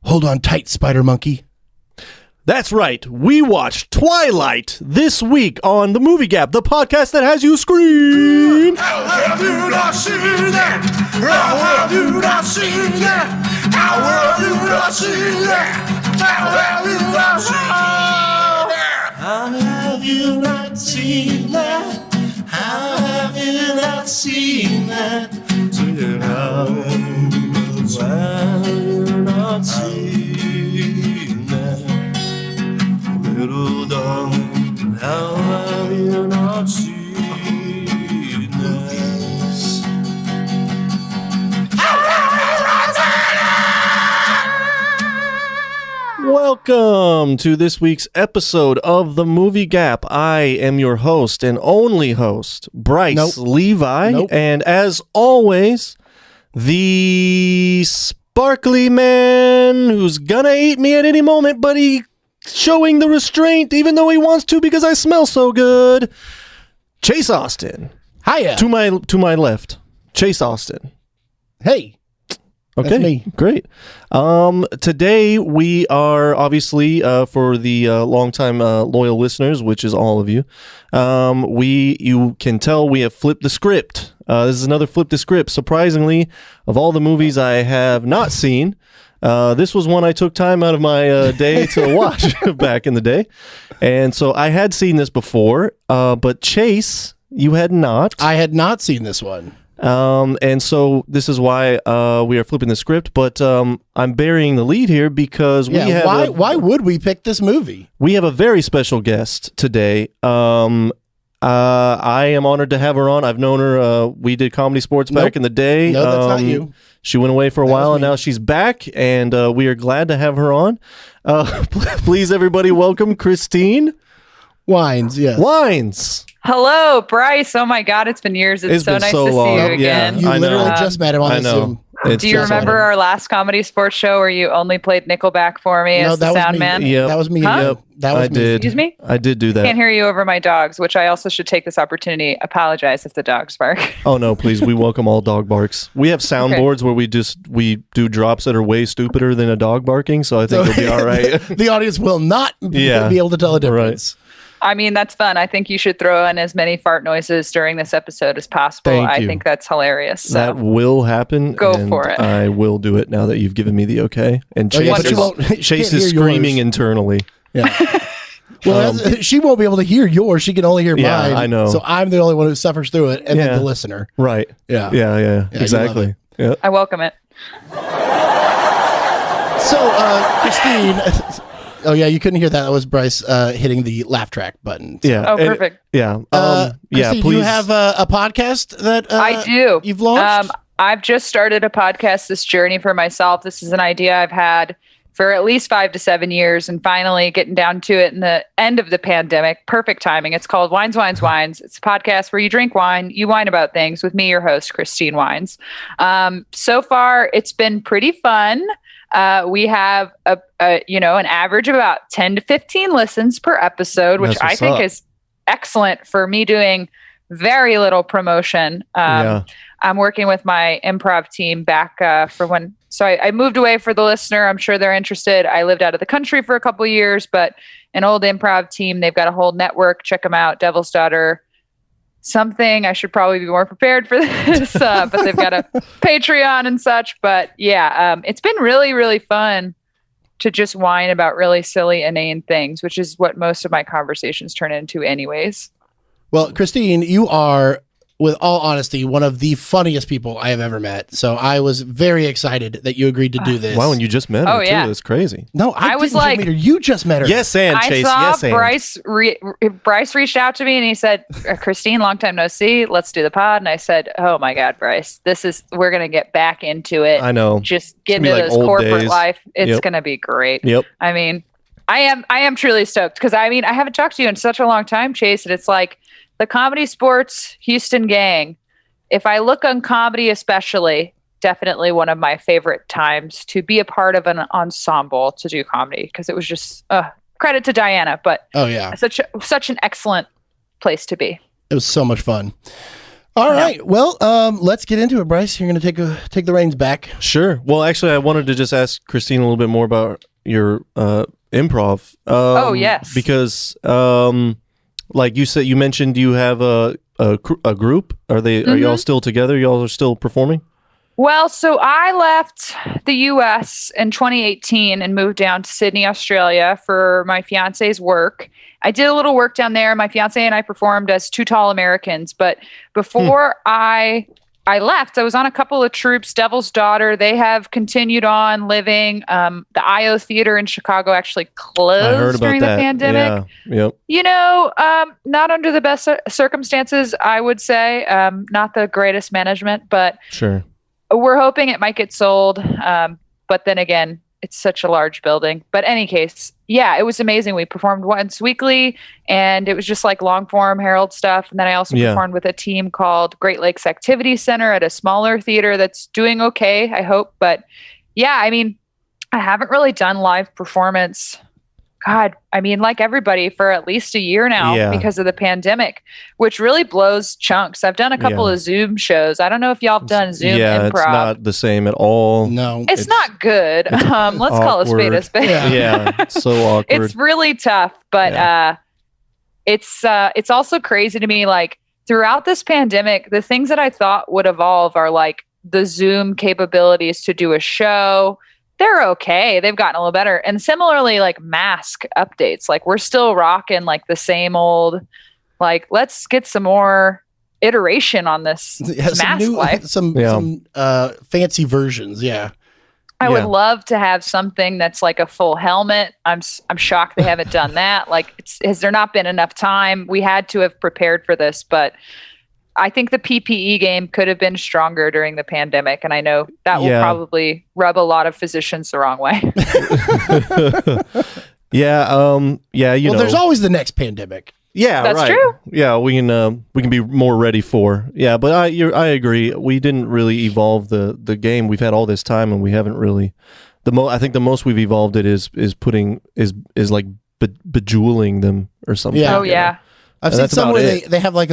Hold on tight, Spider Monkey. That's right. We watched Twilight this week on The Movie Gap, the podcast that has you scream. How have you not seen that? How have you not seen that? How have you not seen that? How have you not seen that? How have you not seen that? How have you not seen that? How have you not seen that? Little darling, how have you not seen this? Welcome to this week's episode of The Movie Gap. I am your host and only host, Bryce Levi. And as always, the sparkly man who's gonna eat me at any moment, but he showing the restraint even though he wants to because I smell so good. Chase Austin. Hiya. To my left. Chase Austin. Hey. Okay, That's me. Great. Today we are obviously for the longtime loyal listeners, which is all of you. You can tell we have flipped the script. This is another flip the script. Surprisingly, of all the movies I have not seen, this was one I took time out of my day to watch back in the day, and so I had seen this before. But Chase, you had not. I had not seen this one. And so this is why we are flipping the script, but I'm burying the lead here because we have why would we pick this movie? We have a very special guest today. I am honored to have her on. I've known her. We did Comedy Sports back in the day. No, that's not you. She went away for a while, and now she's back, and we are glad to have her on. Please, everybody, welcome Christine Wines. Yes. Wines. Hello, Bryce. Oh my God, it's been years. It's so nice to see you again. You literally just met him on Zoom. Do you remember our last Comedy Sports show where you only played Nickelback for me as the sound man? Yep. That was me. Huh? Yep. That was I did. Excuse me? I did do that. I can't hear you over my dogs, which I also should take this opportunity apologize if the dogs bark. Oh no, please. We welcome all dog barks. We have soundboards where we do drops that are way stupider than a dog barking, so I think it'll be all right. The audience will not be able to tell the difference. Right. I mean, that's fun. I think you should throw in as many fart noises during this episode as possible. I think that's hilarious. So. That will happen. Go for it. I will do it now that you've given me the okay. And Chase is screaming internally. Yeah. Well, she won't be able to hear yours. She can only hear mine. I know. So I'm the only one who suffers through it, and then the listener. Right. Yeah, exactly. Yeah. I welcome it. So, Christine... Oh, yeah, you couldn't hear that. That was Bryce hitting the laugh track button. Yeah. Oh, perfect. Christine, please. you have a podcast that I do. You've launched? I've just started a podcast, this journey for myself. This is an idea I've had for at least 5 to 7 years, and finally getting down to it in the end of the pandemic. Perfect timing. It's called Wines, Wines, Wines. It's a podcast where you drink wine, you whine about things with me, your host, Christine Wines. So far, it's been pretty fun. We have an average of about 10 to 15 listens per episode, which I think is excellent for me doing very little promotion. I'm working with my improv team back for when. So I moved away for the listener. I'm sure they're interested. I lived out of the country for a couple of years, but an old improv team, they've got a whole network. Check them out. Devil's Daughter. Something I should probably be more prepared for this, but they've got a Patreon and such. But it's been really, really fun to just whine about really silly, inane things, which is what most of my conversations turn into anyways. Well, Christine, you are, with all honesty, one of the funniest people I have ever met. So I was very excited that you agreed to do this. Wow, and you just met her, too. That's crazy. No, I was like, meet her. You just met her. Yes, and Chase. I saw Bryce reached out to me and he said, Christine, long time no see. Let's do the pod. And I said, oh my God, Bryce, we're going to get back into it. I know. Just get into this corporate life. It's going to be great. Yep. I mean, I am truly stoked because I haven't talked to you in such a long time, Chase, and it's like, the Comedy Sports Houston gang, if I look on comedy especially, definitely one of my favorite times to be a part of an ensemble to do comedy, because it was just credit to Diana, but such an excellent place to be. It was so much fun. All right. Well, let's get into it, Bryce. You're going to take the reins back. Sure. Well, actually, I wanted to just ask Christine a little bit more about your improv. Oh, yes. Because, like you mentioned, you have a group. Are y'all still together? Y'all are still performing? Well, so I left the U.S. in 2018 and moved down to Sydney, Australia for my fiance's work. I did a little work down there. My fiance and I performed as Two Tall Americans. But before I left, I was on a couple of troops. Devil's Daughter, they have continued on living. The IO Theater in Chicago actually closed during the pandemic. Yeah. Yep. Not under the best circumstances, I would say. Not the greatest management, but sure. We're hoping it might get sold. But then again, it's such a large building. But any case, yeah, it was amazing. We performed once weekly, and it was just like long form Herald stuff. And then I also performed with a team called Great Lakes Activity Center at a smaller theater that's doing okay, I hope. But yeah, I mean, I haven't really done live performance. God, I mean, like everybody, for at least a year now because of the pandemic, which really blows chunks. I've done a couple of Zoom shows. I don't know if y'all have done Zoom improv. It's not the same at all. No. It's not good. Let's call a spade a spade. Yeah, it's so awkward. It's really tough, but it's also crazy to me. Like throughout this pandemic, the things that I thought would evolve are like the Zoom capabilities to do a show. They're okay. They've gotten a little better. And similarly, like mask updates, like we're still rocking like the same old, like, let's get some more iteration on this mask life. Some fancy versions. Yeah. I would love to have something that's like a full helmet. I'm shocked they haven't done that. Like, has there not been enough time? We had to have prepared for this, but I think the PPE game could have been stronger during the pandemic, and I know that will probably rub a lot of physicians the wrong way. Well, there's always the next pandemic. Yeah, that's true. Yeah, we can be more ready for. Yeah, but I agree. We didn't really evolve the game. We've had all this time, and we haven't really. I think the most we've evolved it is like bejeweling them or something. Yeah. Oh yeah. I've seen some where they have like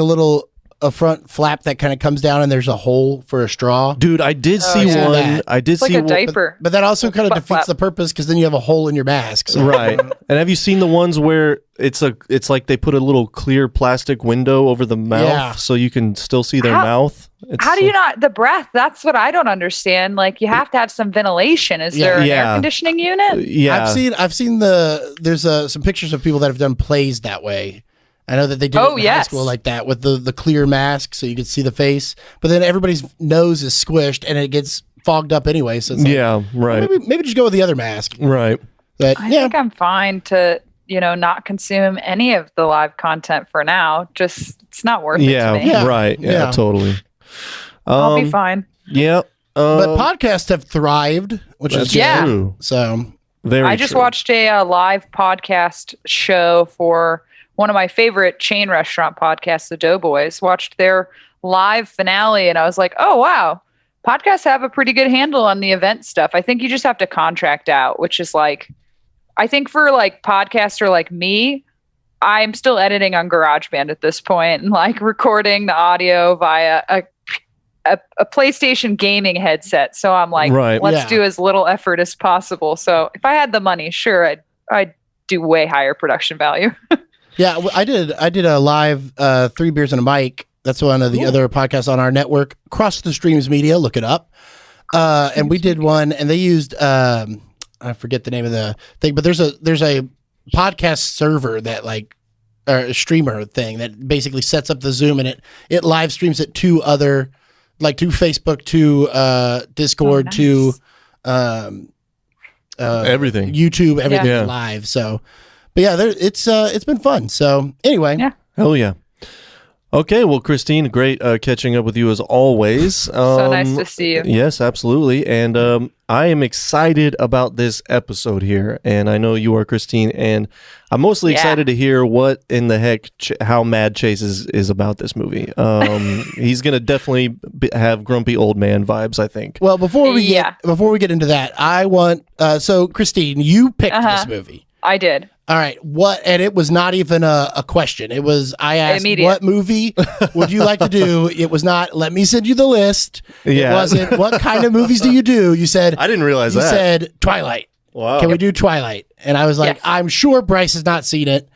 a front flap that kind of comes down and there's a hole for a straw. Dude, I did see one. I did see like a diaper. But that also kind of defeats the purpose because then you have a hole in your mask. So. Right. And have you seen the ones where it's like they put a little clear plastic window over the mouth so you can still see their mouth? How do you not the breath? That's what I don't understand. Like you have to have some ventilation. Is there an air conditioning unit? Yeah. I've seen there's some pictures of people that have done plays that way. I know that they did it in high school like that with the clear mask so you could see the face, but then everybody's nose is squished and it gets fogged up anyway. So it's like, right. Maybe just go with the other mask. Right. But I think I'm fine to, not consume any of the live content for now. Just it's not worth it to me. Yeah, right. Yeah, totally. I'll be fine. Yeah. But podcasts have thrived, which is true. So I just watched a live podcast show for one of my favorite chain restaurant podcasts, The Doughboys. Watched their live finale, and I was like, oh, wow. Podcasts have a pretty good handle on the event stuff. I think you just have to contract out, which is like, I think for like podcaster like me, I'm still editing on GarageBand at this point and like recording the audio via a PlayStation gaming headset. So I'm like, let's do as little effort as possible. So if I had the money, sure, I'd do way higher production value. Yeah, I did a live 3 Beers and a Mic. That's one of the other podcasts on our network, Cross the Streams Media. Look it up. And we did one, and they used I forget the name of the thing, but there's a podcast server that or a streamer thing that basically sets up the Zoom, and it live streams it to other to Facebook, to Discord, to everything, YouTube, everything live. So. But yeah, it's been fun. So anyway, hell yeah. Okay, well, Christine, great catching up with you as always. So nice to see you. Yes, absolutely. And I am excited about this episode here, and I know you are, Christine. And I'm mostly excited to hear what in the heck, how mad Chase is about this movie. He's gonna definitely have grumpy old man vibes, I think. Well, before we get into that, I want so Christine, you picked this movie. I did. All right. What? And it was not even a question. It was, I asked, Immediate. what movie would you like to do? It was not, let me send you the list. Yeah. It wasn't, what kind of movies do you do? You said, I didn't realize you that. said Twilight. Wow. Can we do Twilight? And I was like, Yes. I'm sure Bryce has not seen it.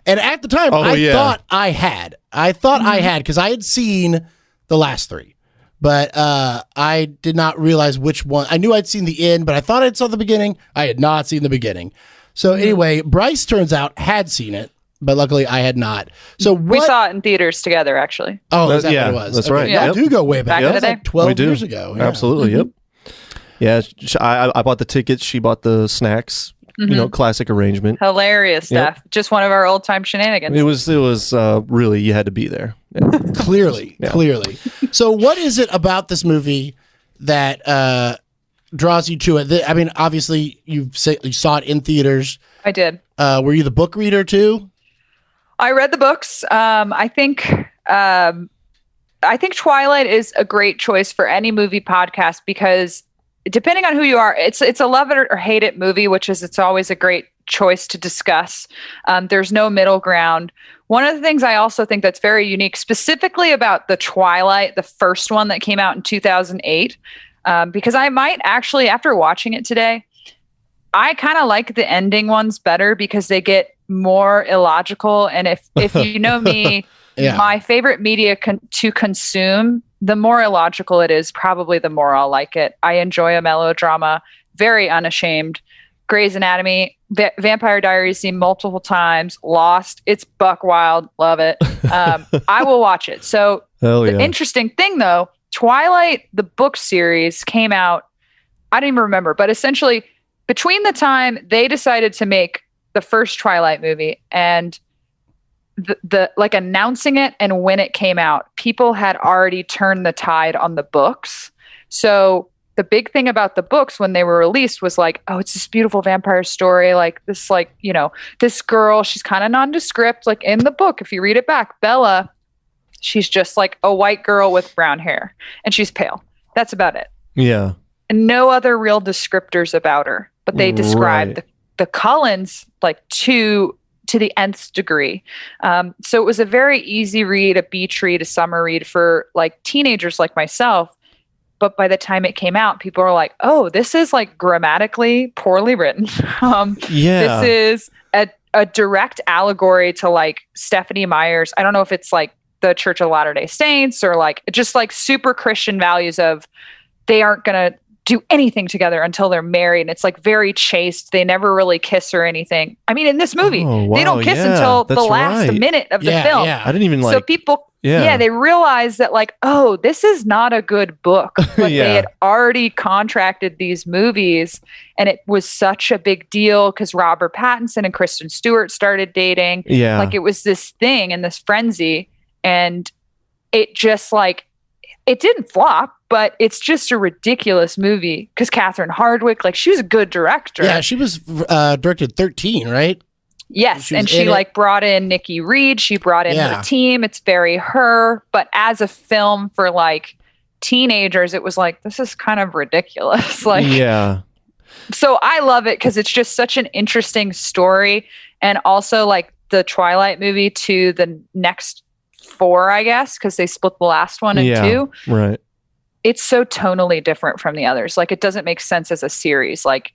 And at the time, Oh, I yeah. thought I had. I thought I had because I had seen the last three. But I did not realize which one. I knew I'd seen the end, but I thought I'd saw the beginning. I had not seen the beginning. So anyway, Bryce turns out had seen it, but luckily I had not. So We what? saw it in theaters together, actually. Oh, is that Yeah, what it was? that's Okay, right. Y'all Yep. do go way back. Back in That the was day. like 12 We do. years ago. Yeah. Absolutely. Yep. Yeah. I bought the tickets. She bought the snacks. You know, classic arrangement. Hilarious Yep. stuff. Just one of our old time shenanigans. It was really, you had to be there. Yeah. Clearly. Yeah. Clearly. So what is it about this movie that draws you to it? I mean, obviously you saw it in theaters. I did. Were you the book reader too? I read the books. I think Twilight is a great choice for any movie podcast because depending on who you are, it's a love it or hate it movie, which is it's always a great choice to discuss. There's no middle ground. One of the things I also think that's very unique, specifically about the Twilight, the first one that came out in 2008, because I might actually, after watching it today, I kind of like the ending ones better because they get more illogical. And if you know me, Yeah. my favorite media to consume, the more illogical it is, probably the more I'll like it. I enjoy a melodrama, very unashamed. Grey's Anatomy, Vampire Diaries, seen multiple times. Lost, it's buck wild, love it. I will watch it. So Hell the yeah. interesting thing though, Twilight, the book series came out, I don't even remember, but essentially between the time they decided to make the first Twilight movie and the like announcing it and when it came out, people had already turned the tide on the books. So the big thing about the books when they were released was like, oh, it's this beautiful vampire story. Like this, like, you know, this girl, she's kind of nondescript. Like in the book, if you read it back, Bella, she's just like a white girl with brown hair and she's pale. That's about it. Yeah. And no other real descriptors about her, but they described Right. the Cullens like to the nth degree. So it was a very easy read, a beach read, a summer read for like teenagers like myself. But by the time it came out, people were like, oh, this is like grammatically poorly written. Yeah. This is a direct allegory to like Stephanie Meyer's. I don't know if it's like the Church of Latter-day Saints or like just like super Christian values of they aren't going to do anything together until they're married. And it's like very chaste. They never really kiss or anything. I mean, in this movie, Oh, they don't wow, kiss yeah, until the that's last right. minute of the Yeah, film. yeah. I didn't even So like. people, Yeah. they realized that like, oh, this is not a good book. But Yeah. they had already contracted these movies and it was such a big deal because Robert Pattinson and Kristen Stewart started dating. Yeah. Like it was this thing and this frenzy. And it just like, it didn't flop, but it's just a ridiculous movie because Catherine Hardwicke, like she was a good director. Yeah, she was directed 13, right? Yes, She was and she in it. like brought in Nikki Reed. She brought in Yeah. her team. It's very her. But as a film for like teenagers, it was like, this is kind of ridiculous. Like, yeah. so I love it because it's just such an interesting story. And also like the Twilight movie to the next 4, I guess, because they split the last one in Yeah. 2. Right. It's so tonally different from the others. Like it doesn't make sense as a series. Like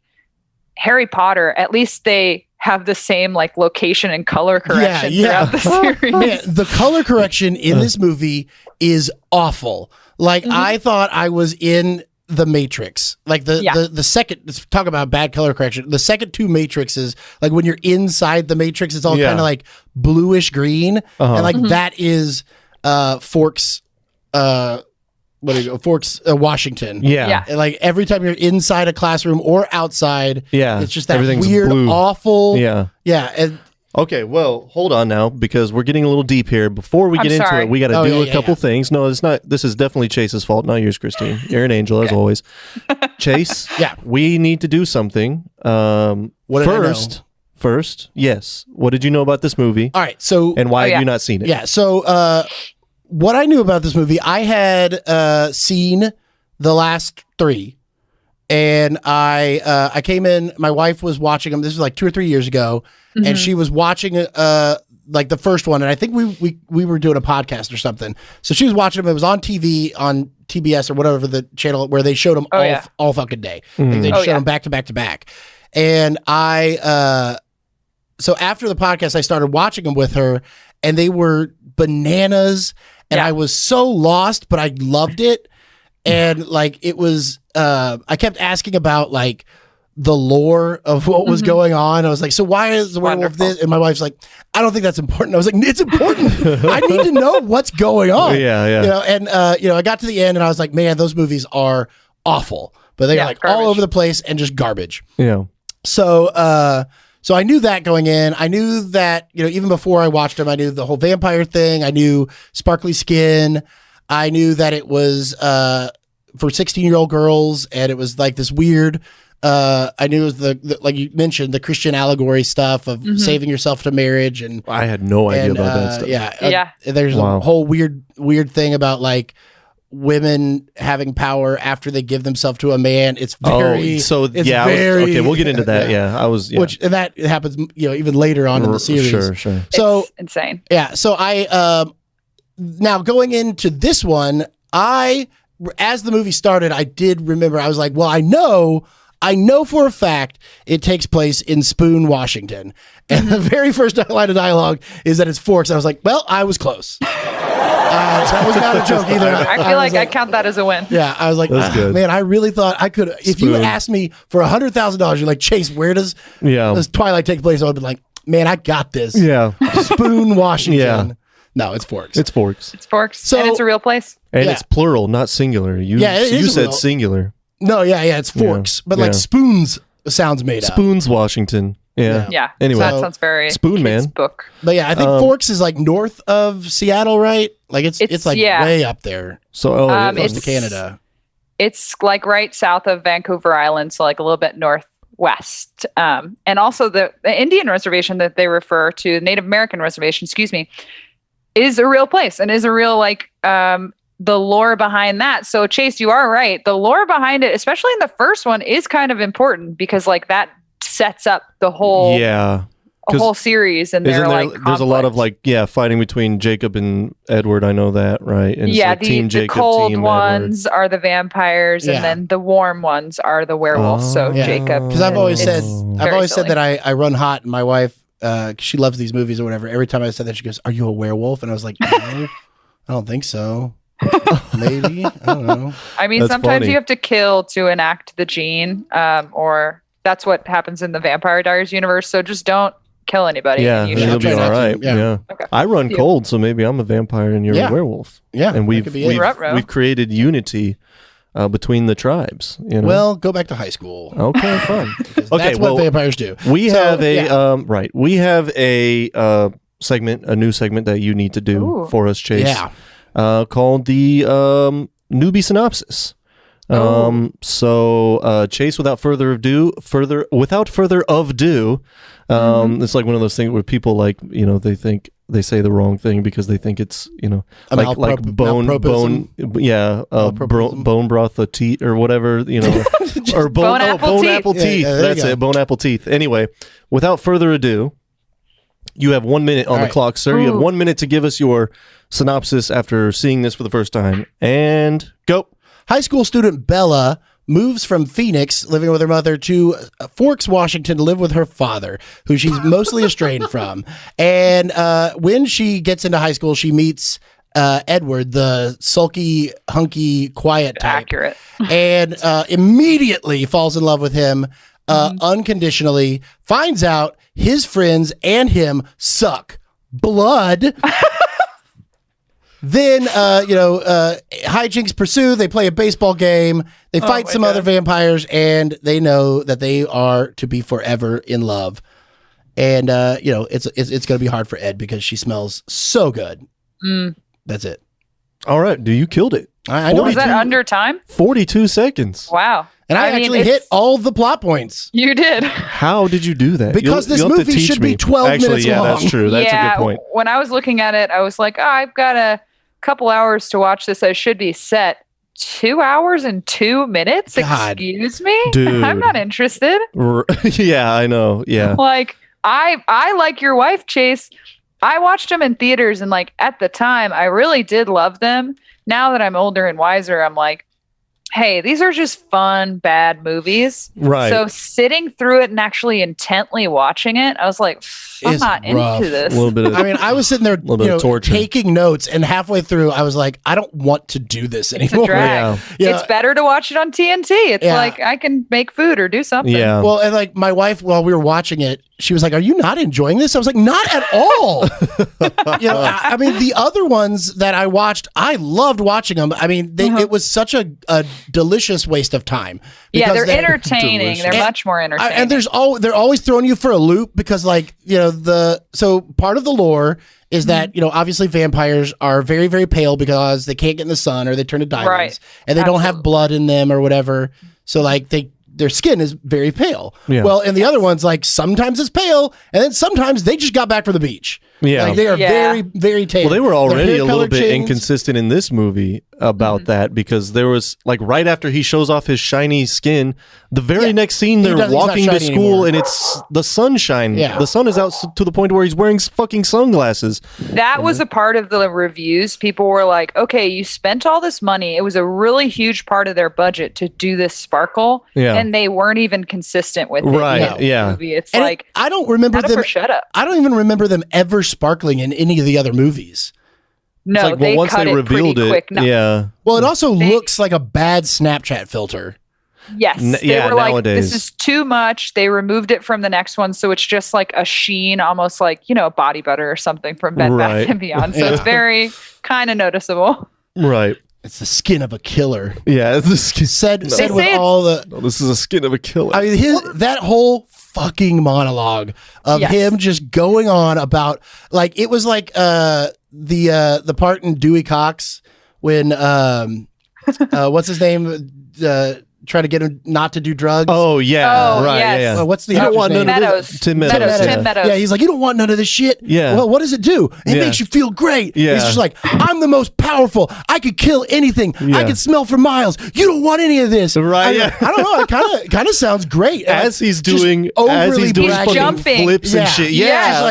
Harry Potter, at least they have the same like location and color correction throughout the series. Man, the color correction in this movie is awful. Like I thought I was in the Matrix. Like the second, let's talk about bad color correction. The second 2 Matrixes, like when you're inside the Matrix, it's all Yeah. kind of like bluish green, and like that is Forks. Forks, Washington. Yeah. Yeah. And, like every time you're inside a classroom or outside, Yeah. it's just that Everything's weird, blue. awful. Yeah. Yeah. And Okay, well, hold on now because we're getting a little deep here. Before we I'm get into sorry. it, we got to Oh, do yeah, a yeah, couple yeah. things. No, it's not. This is definitely Chase's fault, not yours, Christine. You're an angel as always. Chase, Yeah. we need to do something. What did I know? First, yes. What did you know about this movie, all right. So and why Oh, yeah. have you not seen it? yeah. So what I knew about this movie, I had seen the last 3. and I came in. My wife was watching them. This was like 2 or 3 years ago, and she was watching like the first one, and I think we were doing a podcast or something. So she was watching them. It was on TV on TBS or whatever the channel where they showed them all fucking day. Like they showed them back to back to back. And so after the podcast, I started watching them with her, and they were bananas, and I was so lost, but I loved it. And like it was, I kept asking about like the lore of what was going on. I was like, so why is the werewolf this? And my wife's like, I don't think that's important. I was like, it's important. I need to know what's going on. Yeah. You know, and I got to the end, and I was like, man, those movies are awful, but they are like garbage. All over the place and just garbage. Yeah. So I knew that going in. I knew that, even before I watched them, I knew the whole vampire thing. I knew sparkly skin. I knew that it was for 16-year-old girls, and it was like this weird. I knew it was the like you mentioned, the Christian allegory stuff of saving yourself to marriage, and I had no idea about that stuff. Yeah. There's a whole weird thing about like women having power after they give themselves to a man. It's very okay, we'll get into that. And that happens even later on in the series. Sure. So it's insane. Yeah. So I now going into this one, as the movie started, I did remember, I was like, well, I know for a fact it takes place in Spoon, Washington. And the very first line of dialogue is that it's Forks. And I was like, well, I was close. That was not a joke either. I feel like I count that as a win. Yeah, I was like, man, I really thought I could. If you asked me for $100,000, you're like, Chase, where does Twilight take place? I would be like, man, I got this. Yeah. Spoon, Washington. Yeah. No, it's Forks. It's Forks. So, and it's a real place. And it's plural, not singular. You said singular. No, it's Forks. But like Spoons sounds made up. Spoons, Washington. Yeah. Anyway, that sounds very Spoon Man book. But I think Forks is like north of Seattle, right? Like it's like way up there. So close to Canada. It's like right south of Vancouver Island, so like a little bit northwest. And also the Indian reservation that they refer to, the Native American reservation, is a real place and is a real like the lore behind that. So Chase, you are right. The lore behind it, especially in the first one, is kind of important because like that sets up the whole whole series. And there's a lot of like fighting between Jacob and Edward. I know that, right? And like Team Jacob, the cold Team ones Edward. Are the vampires, and then the warm ones are the werewolves. Jacob, because I've always said that I run hot, and my wife. She loves these movies or whatever. Every time I said that, she goes, "Are you a werewolf?" And I was like, "No, I don't think so. Maybe, I don't know." I mean, that's sometimes funny. You have to kill to enact the gene, or that's what happens in the Vampire Diaries universe. So just don't kill anybody. Yeah, you'll be all right. Yeah. Okay. I run cold, so maybe I'm a vampire and you're a werewolf. Yeah, and we've created unity. Between the tribes, Well, go back to high school. Okay, fun. That's what vampires do. We have a segment, a new segment that you need to do for us, Chase. Yeah. Called the newbie synopsis. So Chase, without further ado, it's like one of those things where people like, they say the wrong thing because they think it's, like bone broth of teeth or whatever, or bone apple teeth. That's it, bone apple teeth. Anyway, without further ado, you have 1 minute on the clock, sir. You have 1 minute to give us your synopsis after seeing this for the first time, and go. High school student Bella moves from Phoenix, living with her mother, to Forks, Washington, to live with her father, who she's mostly estranged from. And when she gets into high school, she meets Edward, the sulky, hunky, quiet type. Accurate. And immediately falls in love with him unconditionally, finds out his friends and him suck blood. Then, hijinks pursue. They play a baseball game. They fight some other vampires, and they know that they are to be forever in love. And, it's going to be hard for Ed because she smells so good. That's it. All right. You killed it. I know. Was that under time? 42 seconds. Wow. And I actually hit all the plot points. You did. How did you do that? Because this movie should be 12 minutes long. That's true. That's a good point. When I was looking at it, I was like, I've got a couple hours to watch this. I should be set. 2 hours and 2 minutes. God. Excuse me, Dude. I'm not interested. Yeah, I know. Yeah. Like I like your wife, Chase. I watched them in theaters, and like at the time, I really did love them. Now that I'm older and wiser, I'm like, hey, these are just fun, bad movies. Right. So sitting through it and actually intently watching it, I was like, I'm It's not rough. into this. A little bit of I mean, I was sitting there, little bit of torture. taking notes, and halfway through, I was like, I don't want to do this It's a anymore. drag. Yeah. It's better to watch it on TNT. It's Yeah. like I can make food or do something. Yeah. Well, and like my wife, while we were watching it, she was like, "Are you not enjoying this?" I was like, "Not at all." I mean, the other ones that I watched, I loved watching them. I mean, it was such a delicious waste of time. Yeah, because they're entertaining. delicious. They're And- much more entertaining. And they're always throwing you for a loop because, like, so part of the lore is that obviously vampires are very, very pale because they can't get in the sun or they turn to diamonds, Right. and they don't have Absolutely. blood in them or whatever. So like their skin is very pale. Yeah. Well, and the other ones, like, sometimes it's pale, and then sometimes they just got back from the beach. Yeah. Like, they are Yeah. very, very tame. Well, they were Their already hair a little color bit changed. inconsistent in this movie about that because there was like right after he shows off his shiny skin, the very Yeah. next scene they're he's not walking to shiny school anymore. and it's the sunshine. Yeah. The sun is out to the point where he's wearing fucking sunglasses. That was a part of the reviews. People were like, okay, you spent all this money. It was a really huge part of their budget to do this sparkle. Yeah. And they weren't even consistent with it. Right, in the yeah. Movie. It's And like, I don't remember shut up them. or shut up. I don't even remember them ever sparkling in any of the other movies. No, It's like, they once cut they it revealed pretty it, quick. No. yeah. Well, it also They- looks like a bad Snapchat filter. Yes. They yeah, were like, nowadays. this is too much. They removed it from the next one. So it's just like a sheen, almost like, body butter or something from Bed Right. Bath and Beyond. So it's Yeah. very kind of noticeable. Right. It's the skin of a killer. Yeah. This Said They with say it's- all the. is a skin of a killer. I mean, that whole fucking monologue of Yes. him just going on about, like, it was like the part in Dewey Cox when what's his name, trying to get him not to do drugs. Oh yeah, Oh, right. yes. Yeah, yeah. What's the You don't actor's want name? none of Meadows. this. Tim Meadows. Meadows. Yeah. Tim Meadows. Yeah, he's like, you don't want none of this shit. Yeah. Well, what does it do? It Yeah. makes you feel great. Yeah. He's just like, I'm the most powerful. I could kill anything. I Yeah. can smell for miles. You don't want any of this. Right, I, yeah. I don't know. It kind of sounds great. As he's Just doing overly fucking bragging. jumping. flips and Yeah. shit. Yeah. Yeah, Just,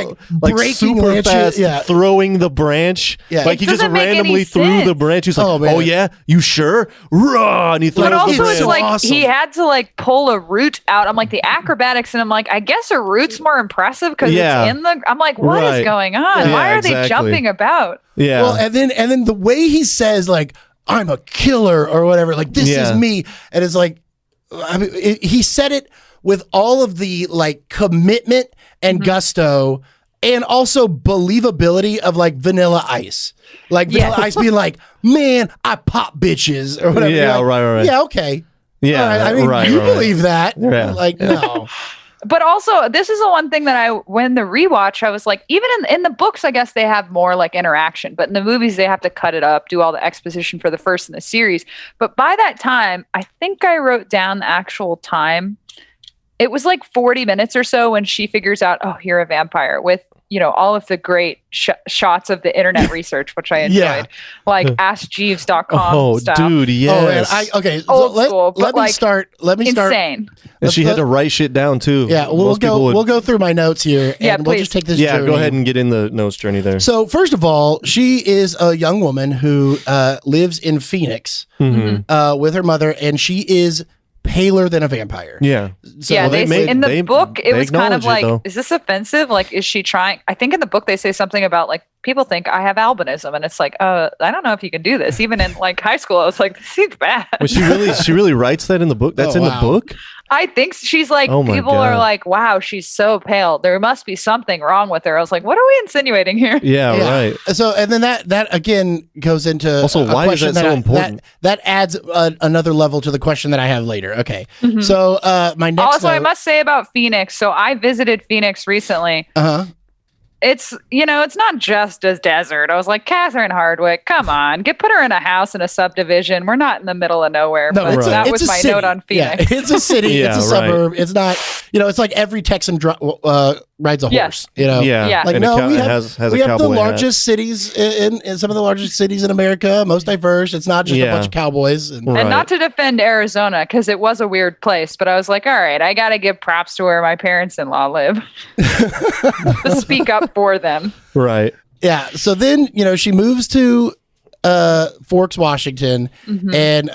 like, breaking super branches. fast, Yeah. throwing the branch. Yeah. Like he It just doesn't make any randomly threw the sense. branch. He's like, Oh, man. "Oh yeah, you sure?" Rah, and he throws But the also, branch. it's so like awesome. he had to like pull a root out. I'm like the acrobatics, and I'm like, I guess a root's more impressive because Yeah. it's in the. I'm like, what is Right. going on? Yeah, Why are they exactly. jumping about? yeah, Well, and then the way he says, like, I'm a killer or whatever, like, this Yeah. is me. And it's like, I mean, he said it with all of the, like, commitment and gusto and also believability of, like, Vanilla Ice. Like, Yeah. Vanilla Ice being like, man, I pop bitches or whatever. Yeah, You're like, right. Yeah, okay. yeah. All right. I mean, right, you right. believe that. Yeah. Like, no. But also, this is the one thing that when the rewatch, I was like, even in the books, I guess they have more like interaction, but in the movies, they have to cut it up, do all the exposition for the first in the series. But by that time, I think I wrote down the actual time. It was like 40 minutes or so when she figures out, oh, you're a vampire, with all of the great shots of the internet research, which I enjoyed, Yeah. like AskJeeves.com Oh, stuff. dude, yes. Oh, man. Okay. So Old let, school, but, let me like, start. Let me start. Insane. and she had to write shit down too. Yeah, we'll Most people would- go through my notes here, and Yeah, we'll please. just take this Yeah, journey. go ahead and get in the notes journey there. So first of all, she is a young woman who lives in Phoenix with her mother, and she is paler than a vampire. Yeah, So Yeah, they they, made- in the they- book, it they was kind of acknowledge it, like, though. is this offensive? Like, is she trying? I think in the book they say something about like people think I have albinism, and it's like, I don't know if you can do this. Even in like high school, I was like, this seems bad. but she really writes that in the book. That's Oh, in wow. the book. I think she's like, Oh my people God. are like, wow, she's so pale. There must be something wrong with her. I was like, what are we insinuating here? Yeah, Yeah. right. So and then that again goes into Also, a why is question that so I- important? That adds another level to the question that I have later. Okay, so my next Also, I note- must say about Phoenix. So I visited Phoenix recently. uh-huh. It's it's not just a desert. I was like, Catherine Hardwick, come on, put her in a house in a subdivision. We're not in the middle of nowhere. No, But it's that a was my city. note on Phoenix. Yeah, it's a city. Yeah, it's a right. suburb. It's not. It's like every Texan rides a Yes. horse. You know, Yeah. Like And no, we has have a the cowboy hat. largest cities in some of the largest cities in America, most diverse. It's not just a Yeah. bunch of cowboys. And, Right. And not to defend Arizona, because it was a weird place, but I was like, all right, I got to give props to where my parents-in-law live to speak up for them. Right. Yeah. So then, she moves to Forks, Washington, and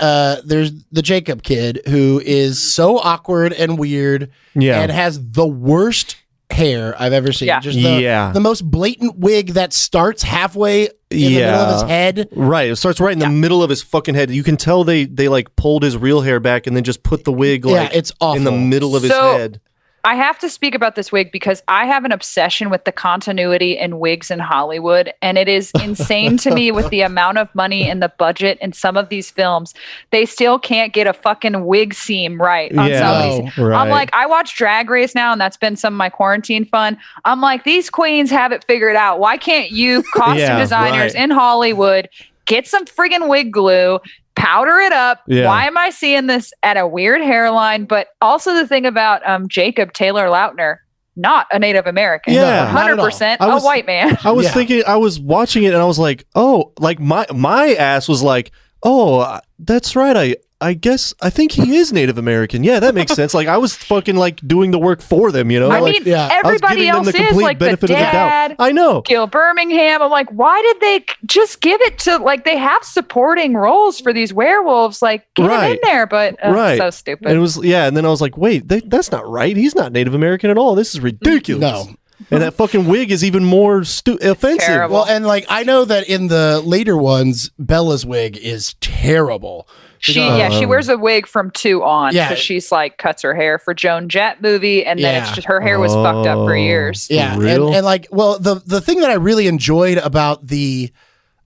there's the Jacob kid who is so awkward and weird Yeah. and has the worst hair I've ever seen. Yeah. Just Yeah. the most blatant wig that starts halfway in the middle of his head. Right. It starts right in the middle of his fucking head. You can tell they like pulled his real hair back and then just put the wig like it's awful. in the middle of his So- head. I have to speak about this wig because I have an obsession with the continuity in wigs in Hollywood. And it is insane to me with the amount of money and the budget in some of these films. They still can't get a fucking wig seam right on Yeah. some of these. Right. I'm like, I watch Drag Race now, and that's been some of my quarantine fun. I'm like, these queens have it figured out. Why can't you, costume Yeah, designers right. in Hollywood, get some friggin' wig glue, powder it up? Yeah. Why am I seeing this at a weird hairline? But also the thing about Jacob Taylor Lautner, not a Native American, Yeah. Not at all. 100% I a was- white man. I was Yeah. thinking, I was watching it and I was like, oh, like my ass was like, oh, that's right. I guess I think he is Native American. Yeah, that makes sense. Like I was fucking like doing the work for them, you know? I like, mean, yeah. I was everybody giving them else the is complete like the benefit of the doubt. dad, I know. Gil Birmingham. I'm like, why did they just give it to, like, they have supporting roles for these werewolves? Like, get him in Right. there, but Right. so stupid. And it was and then I was like, wait, that's not right. He's not Native American at all. This is ridiculous. No. And that fucking wig is even more offensive. Terrible. Well, and like I know that in the later ones, Bella's wig is terrible. She wears a wig from 2 on Yeah. because she's like cuts her hair for Joan Jett movie, and then it's Yeah. just her hair was fucked up for years. Yeah, For real? and like, well, the thing that I really enjoyed about the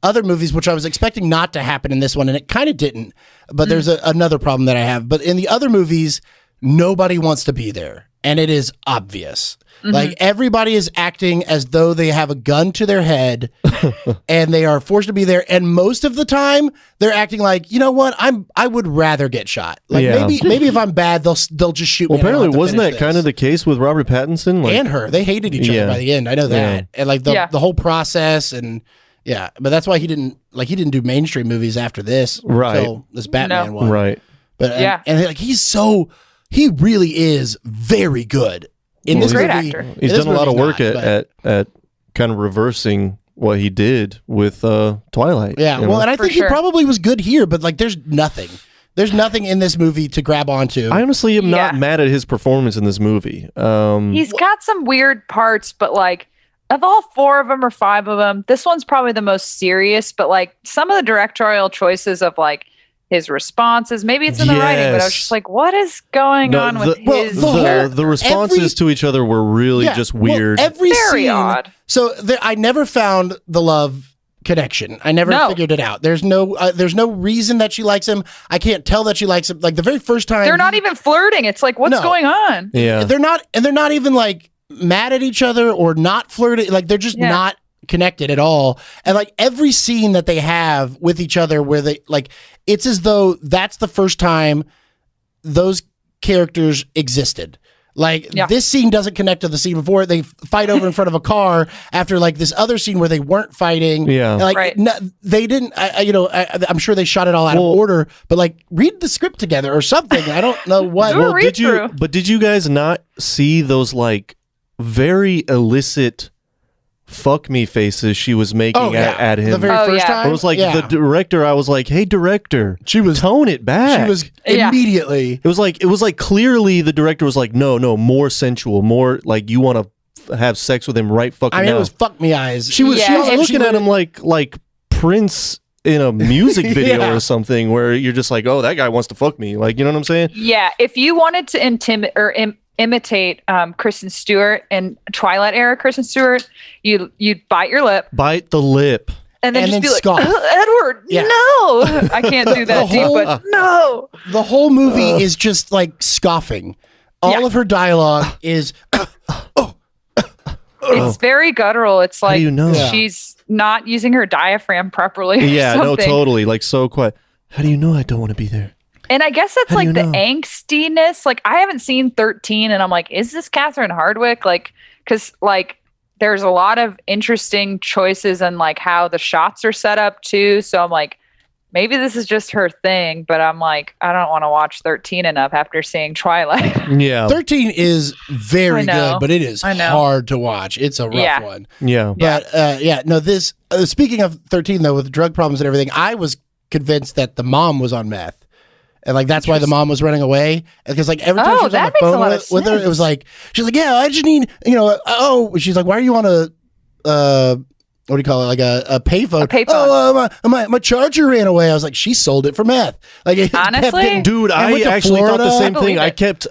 other movies, which I was expecting not to happen in this one, and it kind of didn't, but there's another problem that I have. But in the other movies, nobody wants to be there, and it is obvious. Like everybody is acting as though they have a gun to their head, and they are forced to be there. And most of the time, they're acting like, you know what, I would rather get shot. Like Yeah. maybe if I'm bad, they'll just shoot Well, me. and I don't apparently, have to wasn't that finish kind of this. the case with Robert Pattinson? Like, And her, they hated each Yeah. other by the end. I know that, Yeah. and like the whole process, and but that's why he didn't do mainstream movies after this, Right. until this Batman No. one, right. But Yeah. and like he really is very good in Well, this he's a great movie. actor. In He's this done a lot of movie, work not, but- at kind of reversing what he did with Twilight. yeah. you Well, know? and I For think sure. he probably was good here, but like there's nothing in this movie to grab onto. I honestly am not Yeah. mad at his performance in this movie. He's got some weird parts, but like of all 4 of them or 5 of them, this one's probably the most serious. But like some of the directorial choices of like his responses, maybe it's in the writing, but I was Yes. just like, what is going No, on with his the whole- the responses to each other were really Yeah, just well, weird. every Very scene. odd. So I never found the love connection. I never No. figured it out. There's no reason that she likes him. I can't tell that she likes him. Like the very first time They're not even flirting. It's like, what's No. going on? yeah. they're not even like mad at each other or not flirting. Like they're just Yeah. not connected at all. And like every scene that they have with each other where they like, it's as though that's the first time those characters existed. Like Yeah. this scene doesn't connect to the scene before. They fight over in front of a car after like this other scene where they weren't fighting. Yeah. And, like Right. they didn't. I'm sure they shot it all out of order. But like read the script together or something. I don't know what. Do a read did you? through. But did you guys not see those like very illicit fuck me faces she was making at him? The very Oh, first yeah. time. it was like Yeah. the director. I was like, "Hey, director, She was- tone it back." She was Yeah. immediately. It was like clearly the director was like, no, more sensual, more like you want to have sex with him right fucking I mean, now. it was fuck me eyes. she was Yeah, and looking at him like Prince in a music video Yeah. or something, where you're just like, oh, that guy wants to fuck me, like, you know what I'm saying? Yeah, if you wanted to imitate Kristen Stewart and Twilight era Kristen Stewart, you'd bite your lip Bite the lip. and then And just then be like, scoff. Edward, Yeah. no, I can't do that The deep, whole- but no. The whole movie is just like scoffing. All Yeah. of her dialogue is It's very guttural. It's like do you know? Yeah. she's not using her diaphragm properly. Or Yeah, no, something. totally, like so quiet. How do you know I don't want to be there? And I guess that's How do like you the know? angstiness. Like I haven't seen 13 and I'm like, is this Catherine Hardwicke? Like, cause like there's a lot of interesting choices and like how the shots are set up too. So I'm like, maybe this is just her thing, but I'm like, I don't want to watch 13 enough after seeing Twilight. Yeah. 13 is very I know. good, but it is I know. hard to watch. It's a rough Yeah. one. Yeah. But no, this speaking of 13 though, with drug problems and everything, I was convinced that the mom was on meth. And like that's why the mom was running away, because like every time she was on that the makes a phone lot of with her, it was like she's like, yeah, I just need, she's like, why are you on a what do you call it, like a payphone? A payphone. Oh, my charger ran away. I was like, she sold it for meth. Like it kept Honestly? getting- Dude, and I went to actually thought the Florida. same thing. believe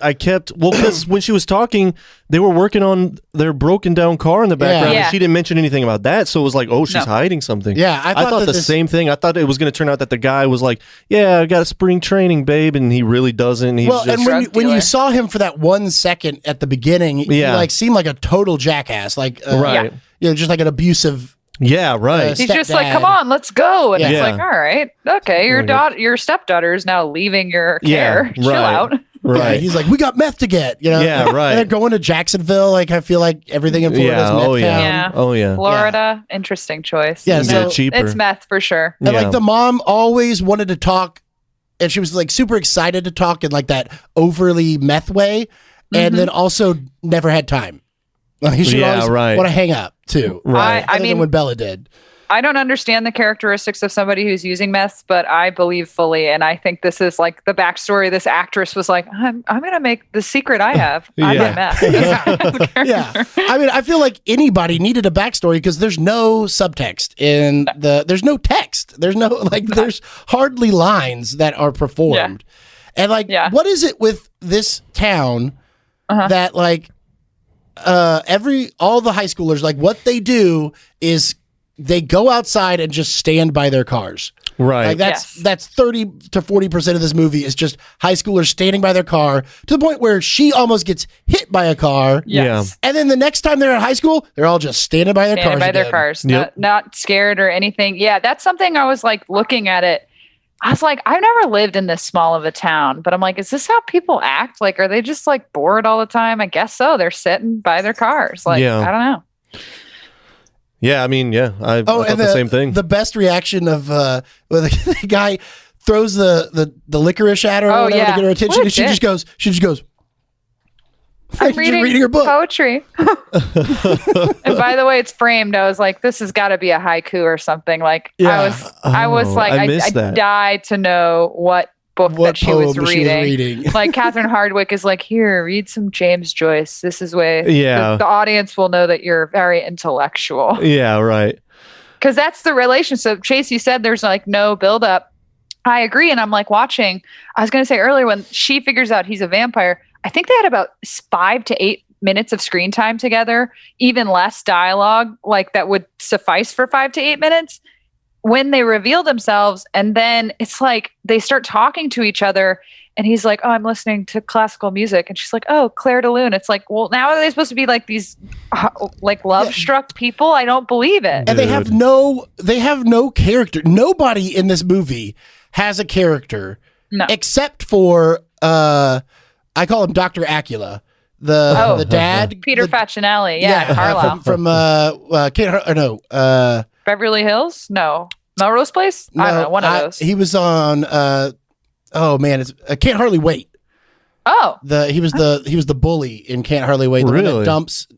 I kept well, because when she was talking, they were working on their broken down car in the background, Yeah. and she didn't mention anything about that. So it was like, oh, she's No. hiding something. Yeah, I thought thought that the this- same thing. I thought it was going to turn out that the guy was like, yeah, I got a spring training, babe, and he really doesn't. He's Well, just, and when drug when you dealer. saw him for that 1 second at the beginning, he Yeah. like seemed like a total jackass, like right. just like an abusive. Yeah, right. He's just like, stepdad. come on, let's go. And Yeah. it's like, all right, okay, your your stepdaughter is now leaving your Yeah, care. Chill right. out. right. He's like, we got meth to get. Yeah, right. And they're going to Jacksonville. Like I feel like everything in Florida is Yeah. meth Oh, yeah. town. Yeah. Oh, yeah. Florida, interesting choice. Yeah, You can so get it cheaper. It's meth for sure. And Yeah. like the mom always wanted to talk, and she was like super excited to talk in like that overly meth way, and then also never had time. Like she Yeah, always right. want to hang up too. Right. I Other than mean, when Bella did. I don't understand the characteristics of somebody who's using meth, but I believe fully, and I think this is like the backstory. This actress was like, I'm going to make the secret I have. I Yeah. get meth. Yeah. I mean, I feel like anybody needed a backstory because there's no subtext in there's no text. There's no, like, there's hardly lines that are performed. And like, Yeah. what is it with this town that like, all the high schoolers, like what they do is they go outside and just stand by their cars. Right. Like that's Yes. that's 30 to 40% of this movie is just high schoolers standing by their car to the point where she almost gets hit by a car. Yes. And then the next time they're at high school, they're all just standing by their Standing cars. by their again. cars, Yep. not scared or anything. Yeah, that's something I was like looking at it. I was like, I've never lived in this small of a town, but I'm like, is this how people act? Like, are they just like bored all the time? I guess so. They're sitting by their cars. Like, Yeah. I don't know. Yeah, I mean, yeah, I thought and the same thing. The best reaction of when the guy throws the licorice at her or Oh, whatever yeah. to get her attention, What a and she dick. just goes. I'm She's reading her book. poetry. And by the way, it's framed. I was like, this has got to be a haiku or something. Like, Yeah. I was Oh, like, I I missed that. died to know what book What that she was poem reading. Like Catherine Hardwicke is like, here, read some James Joyce. This is way Yeah. the audience will know that you're very intellectual. Yeah, right. Because that's the relationship. Chase, you said there's like no buildup. I agree. And I'm like watching, I was going to say earlier when she figures out he's a vampire, I think they had about 5 to 8 minutes of screen time together, even less dialogue, like that would suffice for 5 to 8 minutes when they reveal themselves. And then it's like they start talking to each other. And he's like, oh, I'm listening to classical music. And she's like, oh, Claire de Lune. It's like, well, now are they supposed to be like these like love struck people? I don't believe it. And they have no character. Nobody in this movie has a character No. except for I call him Dr. Acula, the dad, Peter the, Facinelli. Yeah. Carlisle. from Beverly Hills? No. Melrose Place? I don't know. One of those. He was on. Oh man, it's I Can't Hardly Wait. Oh. He was the bully in Can't Hardly Wait. The one Really? that dumps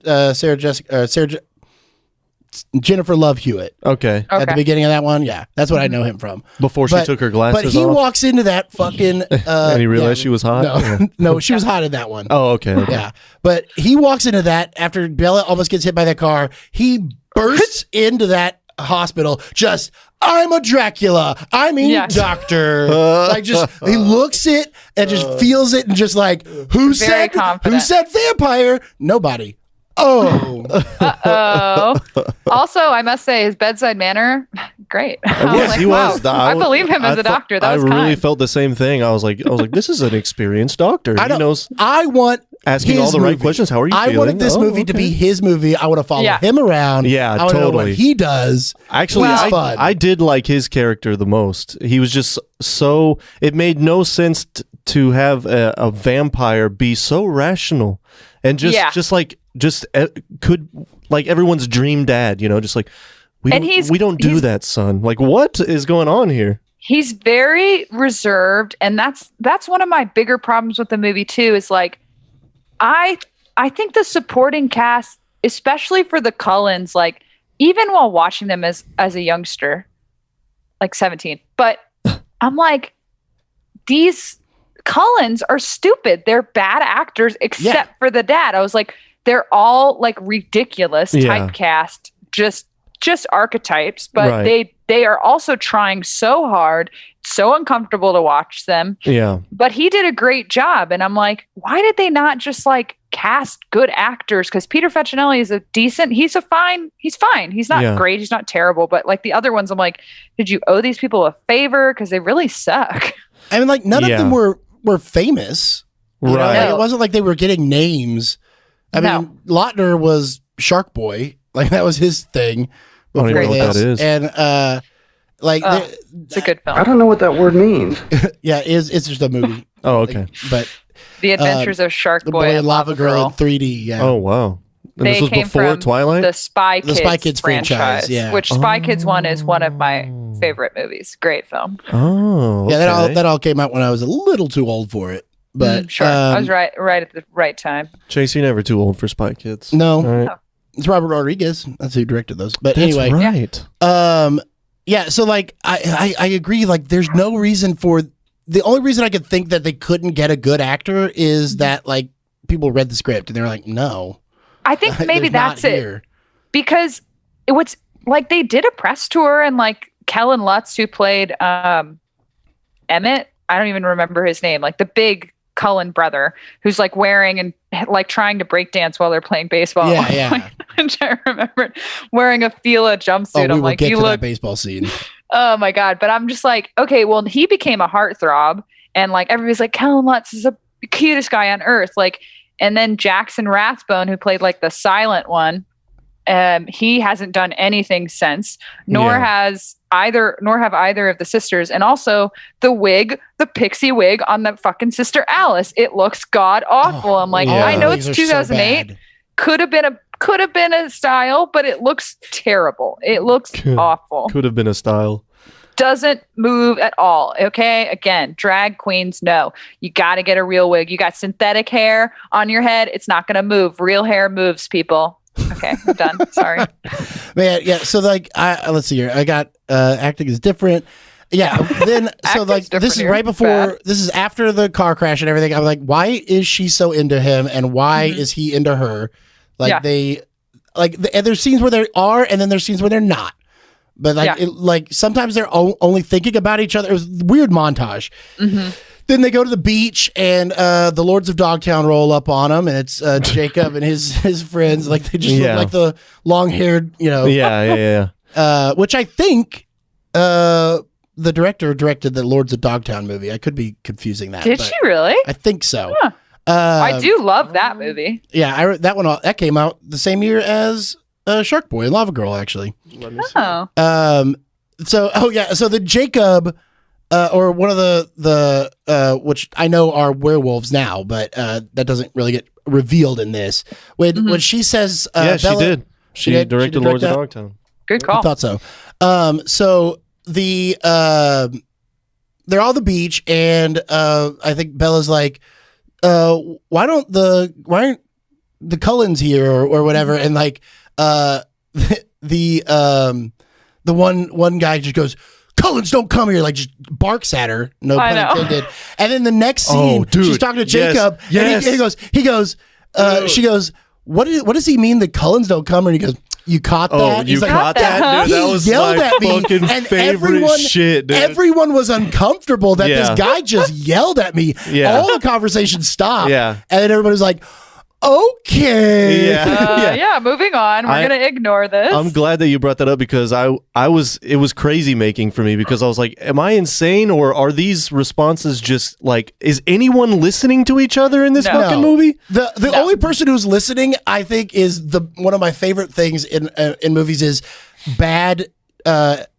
Jennifer Love Hewitt Okay. at the Okay. beginning of that one. Yeah, that's what I know him from. Before she But- took her But glasses he off. walks into that fucking. And he realized she was hot? No, no, she was hot in that one. Oh, okay. Okay. Yeah, but he walks into that after Bella almost gets hit by that car. He bursts into that hospital. Just, I'm a Dracula. I mean, Yes. doctor. Like, just he looks it and just feels it and just like, who Very said confident. who said vampire? Nobody. Oh, Also, I must say, his bedside manner, great. Yes, he was. I believe him as a doctor. That was really kind. felt the same thing. I was like, this is an experienced doctor. He knows I want asking his all the right movie. questions. How are you feeling? I wanted this movie to be his movie. I want to follow him around. Yeah, I want to know what totally. he does. Actually, I did like his character the most. He was just so. It made no sense to have a vampire be so rational and could like everyone's dream dad. You know, just like we don't do that, son. Like, what is going on here? He's very reserved, and that's one of my bigger problems with the movie too. Is like, I think the supporting cast, especially for the Cullens, like even while watching them as a youngster, like 17, but I'm like, these Cullens are stupid. They're bad actors, except for the dad. I was like, they're all like ridiculous typecast, just archetypes, but they are also trying so hard, so uncomfortable to watch them. Yeah. But he did a great job. And I'm like, why did they not just like cast good actors? Because Peter Facinelli is he's fine. He's not great. He's not terrible. But like the other ones, I'm like, did you owe these people a favor? Because they really suck. I mean, like none of them were famous. Right. Like, it wasn't like they were getting names. I mean, Lautner was Shark Boy. Like that was his thing. I don't even know what that is. And it's a good film. I don't know what that word means. Yeah, it's just a movie. Oh, okay. But The Adventures of Shark the Boy and Lava Girl in 3D. Yeah. Oh, wow. And They this was came before from Twilight? the Spy Kids franchise, yeah. which Spy Kids 1 is one of my favorite movies. Great film. Oh, okay. Yeah, that all came out when I was a little too old for it. But Sure. I was right at the right time. Chase, you're never too old for Spy Kids. No. All right. No. It's Robert Rodriguez. That's who directed those. But That's anyway, right. yeah, so like I agree, like there's no reason for the only reason I could think that they couldn't get a good actor is that like people read the script and they were like, no. I think maybe they're that's not it. here. Because it was like they did a press tour and like Kellen Lutz, who played Emmett, I don't even remember his name, like the big Cullen brother who's like wearing and like trying to break dance while they're playing baseball. Yeah. Which I remember wearing a Fila jumpsuit. We I'm will like, get you to look that baseball scene. Oh my God. But I'm just like, okay, well, he became a heartthrob and like everybody's like, Kellen Lutz is the cutest guy on earth. Like, and then Jackson Rathbone, who played like the silent one, he hasn't done anything since, nor have either of the sisters. And also the pixie wig on the fucking Sister Alice. It looks god awful. I'm like, I know it's 2008. Could have been a style, but it looks terrible. It looks awful. Could have been a style. Doesn't move at all. Okay. Again, drag queens, no. You got to get a real wig. You got synthetic hair on your head. It's not going to move. Real hair moves, people. Okay, I'm done. Sorry. Man, yeah. So like, let's see here. I got acting is different. Yeah. Then so like this is right before. This is after the car crash and everything. I'm like, why is she so into him and why is he into her? Like and there's scenes where they are, and then there's scenes where they're not. But like, sometimes they're only thinking about each other. It was a weird montage. Mm-hmm. Then they go to the beach, and the Lords of Dogtown roll up on them, and it's Jacob and his friends. Like they just look like the long-haired, Yeah. which I think the director directed the Lords of Dogtown movie. I could be confusing that. Did she really? I think so. Huh. I do love that movie. Yeah, that one that came out the same year as Shark Boy and Lava Girl, actually. Oh. So the Jacob, or one of the which I know are werewolves now, but that doesn't really get revealed in this. When she says, Bella, she did. She directed Lords of Dogtown. Good call. I thought so. So the they're all the beach, and I think Bella's like, why aren't the Cullens here or whatever? And like the one guy just goes, Cullens don't come here, like just barks at her, no pun intended. And then the next scene, she's talking to Jacob, and he goes, she goes, what does he mean the Cullens don't come? And he goes, you caught that? Oh, you caught that? Dude, that was yelled my at me, fucking and favorite shit, dude. Everyone was uncomfortable that this guy just yelled at me. Yeah. All the conversation stopped. Yeah. And then everybody was like, Okay. Yeah, moving on. We're going to ignore this. I'm glad that you brought that up because it was crazy making for me because I was like, am I insane or are these responses just like, is anyone listening to each other in this fucking movie? The only person who's listening, I think, is one of my favorite things in movies is bad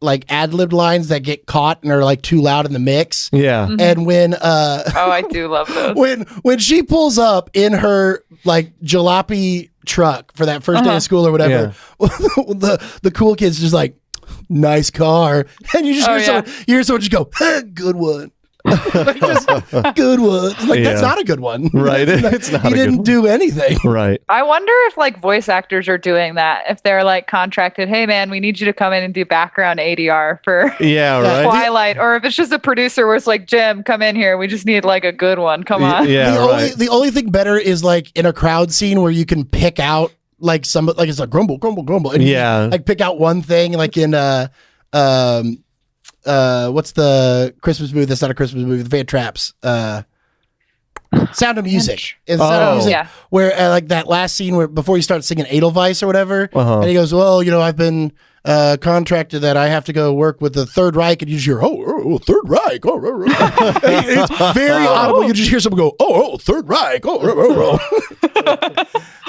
like ad-lib lines that get caught and are like too loud in the mix. Yeah. And when I do love those. When she pulls up in her like jalopy truck for that first day of school or whatever, the cool kid's just like, nice car. And you just hear someone just go, good one. Like, just, good one. Like that's not a good one. Right. It's not he didn't do anything. Right. I wonder if like voice actors are doing that. If they're like contracted, hey man, we need you to come in and do background ADR for right. Twilight. Or if it's just a producer where it's like, Jim, come in here. We just need like a good one. Come on. Yeah. The only thing better is like in a crowd scene where you can pick out like some like it's like grumble, grumble, grumble. And you like pick out one thing like in what's the Christmas movie that's not a Christmas movie? The Van Traps. Sound of Music. It's Sound of Music. Where like that last scene where before you start singing Edelweiss or whatever, and he goes, well, I've been contracted that I have to go work with the Third Reich, and you just hear, Third Reich. It's very audible. You just hear someone go, Third Reich.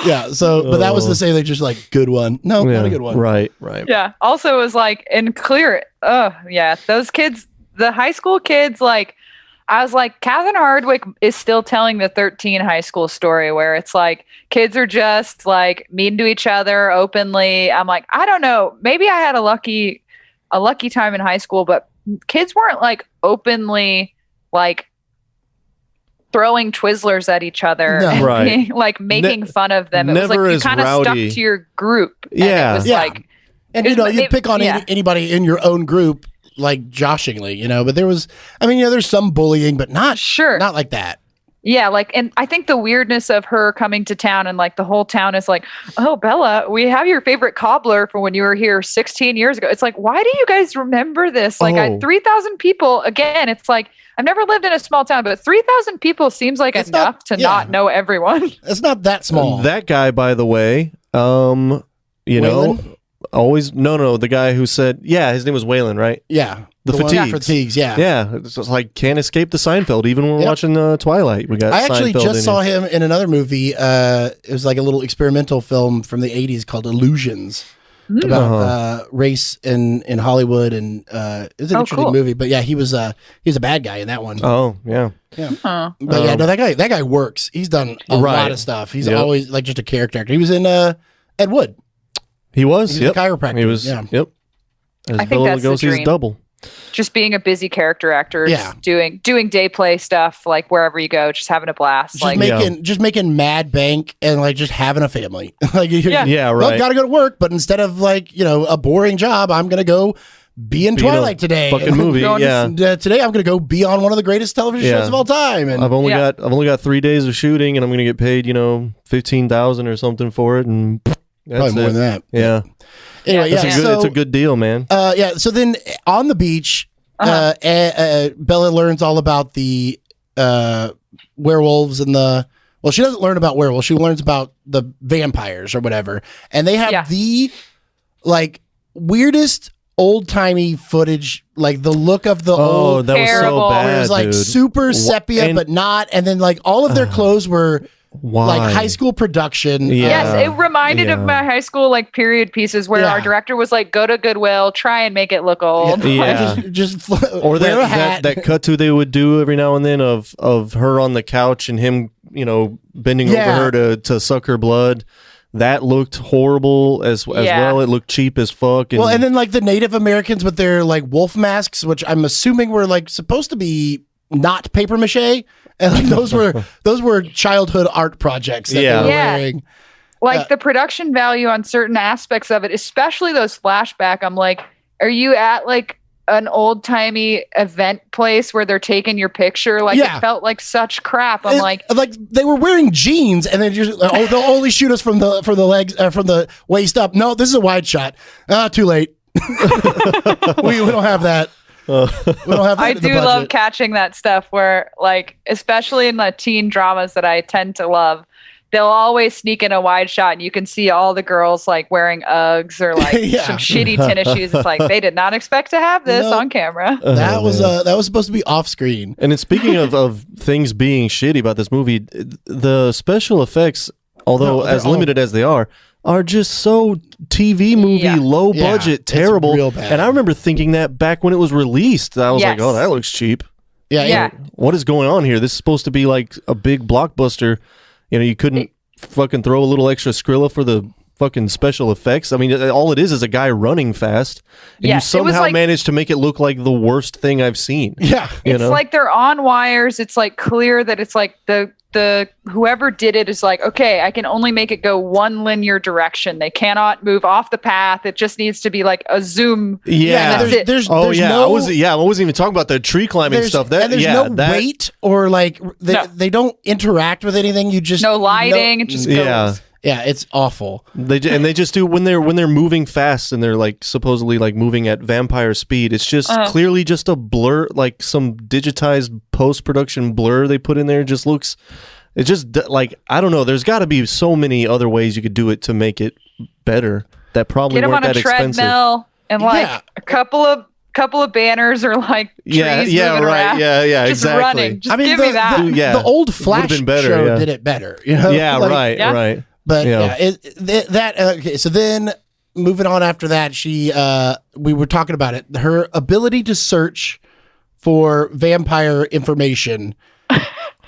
Yeah. So, but that was to say they just like good one. No, not a good one. Right. Yeah. Also, it was like in clear. Those kids, the high school kids, like. I was like, Catherine Hardwicke is still telling the 13 high school story where it's like kids are just like mean to each other openly. I'm like, I don't know. Maybe I had a lucky time in high school, but kids weren't like openly like throwing Twizzlers at each other and being, like making fun of them. It was like you kind of stuck to your group. Yeah. And it was like, and you pick on anybody in your own group. Like joshingly, but there was, there's some bullying, but not like that. Yeah, like, and I think the weirdness of her coming to town and like the whole town is like, oh, Bella, we have your favorite cobbler from when you were here 16 years ago. It's like, why do you guys remember this? Like 3,000 people, again, it's like, I've never lived in a small town, but 3,000 people seems like enough to not know everyone. It's not that small. That guy, by the way, Waylon? Always the guy who said his name was Waylon, right? Yeah, the fatigues. It's just like can't escape the Seinfeld even when we're watching Twilight. I actually just saw him in another movie. It was like a little experimental film from the 80s called Illusions about race in Hollywood, and it's an interesting movie. But he was a bad guy in that one. Oh yeah. But that guy works. He's done a lot of stuff. He's always like just a character actor. He was in Ed Wood. He was. He was a chiropractor. He was. Yep. As I think that's the dream. Double. Just being a busy character actor, doing day play stuff, like wherever you go, just having a blast, just making mad bank and like just having a family. Like right. Well, gotta go to work, but instead of like a boring job, I'm gonna go be in Twilight today. Fucking movie. Today I'm gonna go be on one of the greatest television shows of all time. And I've only got 3 days of shooting, and I'm gonna get paid $15,000 or something for it, and. Probably more than that. Yeah. Anyway, it's a good deal, man. So then on the beach, Bella learns all about the werewolves and she doesn't learn about werewolves. She learns about the vampires or whatever. And they have the like weirdest old timey footage, like the look of the old. That was so bad. It was like super sepia, but not. And then like all of their clothes were. Why? Like high school production. Yes, it reminded of my high school like period pieces where our director was like, go to Goodwill, try and make it look old. Yeah. just or wear a hat. that cut to they would do every now and then of her on the couch and him, bending over her to suck her blood. That looked horrible as well. It looked cheap as fuck. And then like the Native Americans with their like wolf masks, which I'm assuming were like supposed to be not paper mache. And like those were childhood art projects that they were wearing. Like the production value on certain aspects of it, especially those flashback. I'm like, are you at like an old timey event place where they're taking your picture? Like it felt like such crap. I'm like they were wearing jeans and then just they'll only shoot us from the legs from the waist up. No, this is a wide shot. Too late. we don't have that. We don't have that I do love catching that stuff where like especially in the teen dramas that I tend to love, they'll always sneak in a wide shot and you can see all the girls like wearing Uggs or like Yeah. some shitty tennis shoes. It's like they did not expect to have this No. on camera. That was man. that was supposed to be off screen. And then speaking of things being shitty about this movie, the special effects, although No, they're as limited as they are just so TV movie, Yeah. low Yeah, budget, it's terrible. real bad. And I remember thinking that back when it was released, I was like, Yes. oh, that looks cheap. Yeah, Yeah. What is going on here? This is supposed to be like a big blockbuster. You know, you couldn't fucking throw a little extra Skrilla for the fucking special effects. I mean, all it is a guy running fast, and Yes, you it was somehow like- managed to make it look like the worst thing I've seen. Yeah. You It's know? like they're on wires. It's like clear that it's like the whoever did it is like, okay, I can only make it go one linear direction. They cannot move off the path. It just needs to be like a zoom. Yeah. that's it. There's Oh yeah, no, I wasn't even talking about the tree climbing there's, stuff. That and there's yeah, no that weight or like No. they don't interact with anything. You just No lighting. It just goes. yeah. Yeah, it's awful. They just do when they're moving fast and they're like supposedly like moving at vampire speed. It's just clearly just a blur, like some digitized post production blur they put in there. It just looks. It just like I don't know. There's got to be so many other ways you could do it to make it better. That probably Get them weren't on a that expensive. treadmill and like Yeah. a couple of banners or like trees Yeah, moving right. around. Yeah, Just exactly. running. Just I mean, give me that. Yeah. the old Would've Flash been better, show yeah. did it better. You know? Yeah, Like, right, Yeah. right. But Yeah. okay. So then moving on after that, we were talking about it. Her ability to search for vampire information.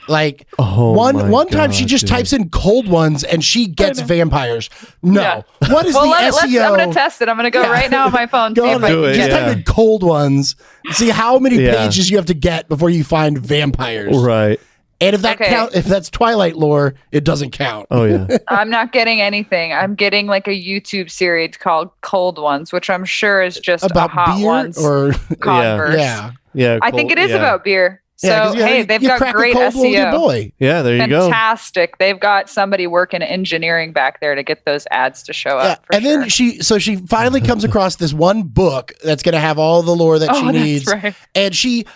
Like Oh one my time she God, just dude. types in cold ones and she gets vampires. No. Yeah. What is Well, the let's, SEO? I'm going to test it. I'm going to go Yeah. right now on my phone. Go See on, if I do can it, just get type in cold ones. See how many Yeah. pages you have to get before you find vampires. Right. And if that Okay. if that's Twilight lore, it doesn't count. Oh yeah. I'm not getting anything. I'm getting like a YouTube series called Cold Ones, which I'm sure is just About a Hot beer Ones or Converse. yeah. Yeah. I think it is yeah. about beer. So, Yeah, 'cause, hey, they've you got crack a great cold one with your SEO. boy. Yeah, there you go. Fantastic. They've got somebody working engineering back there to get those ads to show Yeah. up. For And then sure. she finally comes across this one book that's going to have all the lore that she Oh, that's needs. right. And she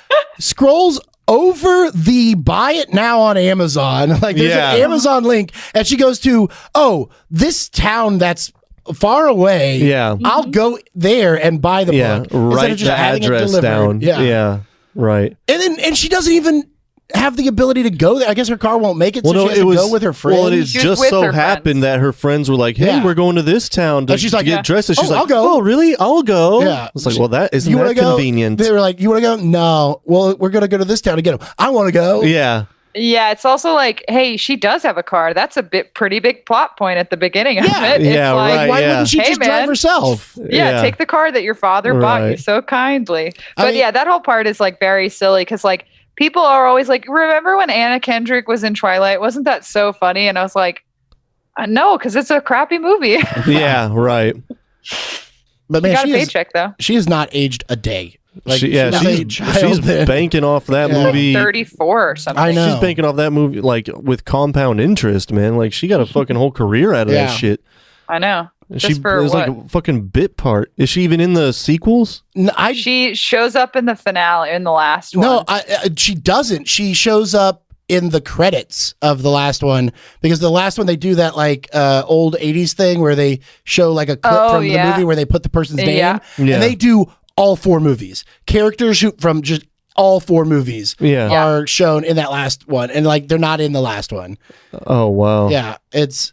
scrolls over the buy it now on Amazon. Like there's Yeah. an Amazon link and she goes to, "Oh, this town that's far away. Yeah. I'll go there and buy the Yeah. book." Instead of Write just the having it address delivered. down. Yeah. Yeah. Right. And she doesn't even have the ability to go there. I guess her car won't make it, so she has to go with her friends. Well, it She was just with so her happened friends. that her friends were like, "Hey, Yeah. we're going to this town to, And she's like, to get yeah. dressed." And she's Oh, like, I'll go. "Oh, really? I'll go." Yeah. It's like, well, that isn't You that want to go? convenient. They were like, "You want to go?" No. Well, we're going to go to this town to get them. I want to go. Yeah. Yeah, it's also like, hey, she does have a car. That's a pretty big plot point at the beginning of Yeah. it. Yeah, it's like, right. Why yeah. wouldn't she Hey, just drive man. herself? Yeah, take the car that your father bought you Right. so kindly. I But mean- yeah, that whole part is like very silly because like people are always like, remember when Anna Kendrick was in Twilight? Wasn't that so funny? And I was like, no, because it's a crappy movie. Yeah. Right. But She man, got a paycheck though. she has not aged a day. Like, She- yeah. she was a She's child then. banking off that Yeah. movie. 34 or something. I know. She's banking off that movie like with compound interest, man. Like she got a fucking whole career out of Yeah. that shit. I know. She Just for it was like what? a fucking bit part. Is she even in the sequels? She shows up in the finale in the last one. No, she doesn't. She shows up in the credits of the last one because the last one they do that like old 80s thing where they show like a clip Oh, from the yeah. movie where they put the person's name Yeah. Yeah. and they do all 4 movies. Characters from just all 4 movies Yeah. are shown in that last one and like they're not in the last one. Oh wow. Yeah, it's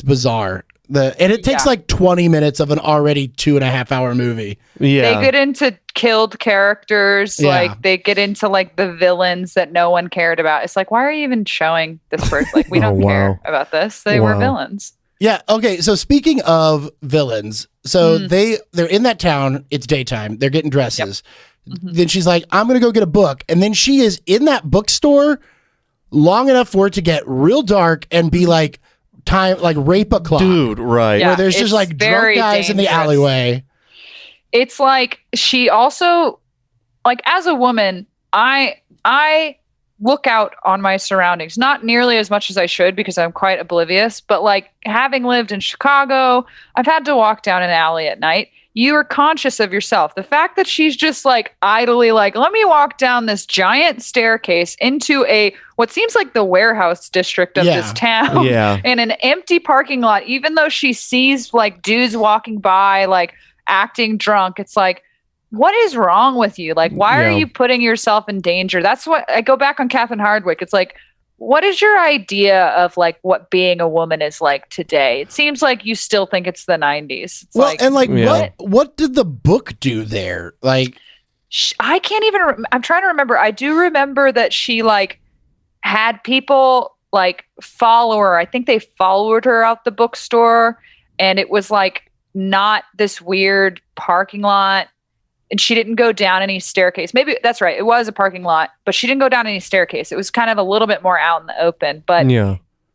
bizarre. And it takes Yeah. like 20 minutes of an already 2.5 hour movie. Yeah. They get into killed characters, Yeah. like they get into like the villains that no one cared about. It's like, why are you even showing this person? Like, we Oh, don't wow. care about this. They were Wow. villains. Yeah. Okay. So speaking of villains, so they're in that town. It's daytime. They're getting dresses. Then she's like, "I'm gonna go get a book," and then she is in that bookstore long enough for it to get real dark and be like time like rape o'clock, Dude, right. Yeah. where there's just it's like drunk very guys in the dangerous. alleyway. It's like she also, like as a woman, I look out on my surroundings, not nearly as much as I should because I'm quite oblivious, but like having lived in Chicago, I've had to walk down an alley at night. you are conscious of yourself. The fact that she's just like idly like, let me walk down this giant staircase into what seems like the warehouse district of this town in an empty parking lot, even though she sees like dudes walking by, like acting drunk. It's like, what is wrong with you? Like, why are you putting yourself in danger? That's what I go back on Catherine Hardwicke. It's like, what is your idea of like what being a woman is like today? It seems like you still think it's the 90s. It's what did the book do there? Like, I can't even. I'm trying to remember. I do remember that she like had people like follow her. I think they followed her out the bookstore, and it was like not this weird parking lot. And she didn't go down any staircase. Maybe that's right. It was a parking lot, but she didn't go down any staircase. It was kind of a little bit more out in the open, but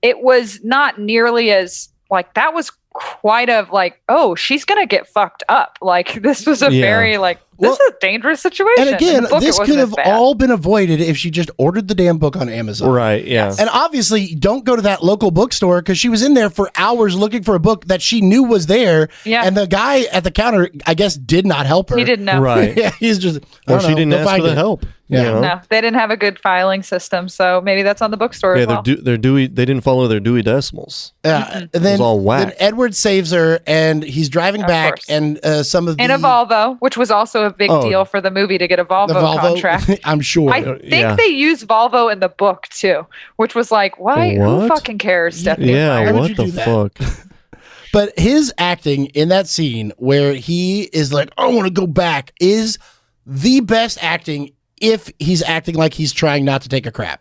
it was not nearly as like, that was quite of like, oh, she's going to get fucked up. Like this was a very like, this is a dangerous situation. And again, this could have all been avoided if she just ordered the damn book on Amazon. Right, yeah. And obviously, don't go to that local bookstore because she was in there for hours looking for a book that she knew was there. Yeah. And the guy at the counter, I guess, did not help her. He didn't know. Right. Yeah, he's just, or she didn't ask for the help. Yeah. You know? No, they didn't have a good filing system, so maybe that's on the bookstore as well. Their Dewey, they didn't follow their Dewey Decimals. Yeah, and then, it was all whack. Then Edward saves her, and he's driving back, and some of the... In a Volvo, which was also a big deal for the movie to get a Volvo contract. I'm sure. I think they use Volvo in the book, too, which was like, why? What? Who fucking cares, Stephanie? Yeah, Why would what you the do that? fuck? But his acting in that scene where he is like, I want to go back, is the best acting if he's acting like he's trying not to take a crap.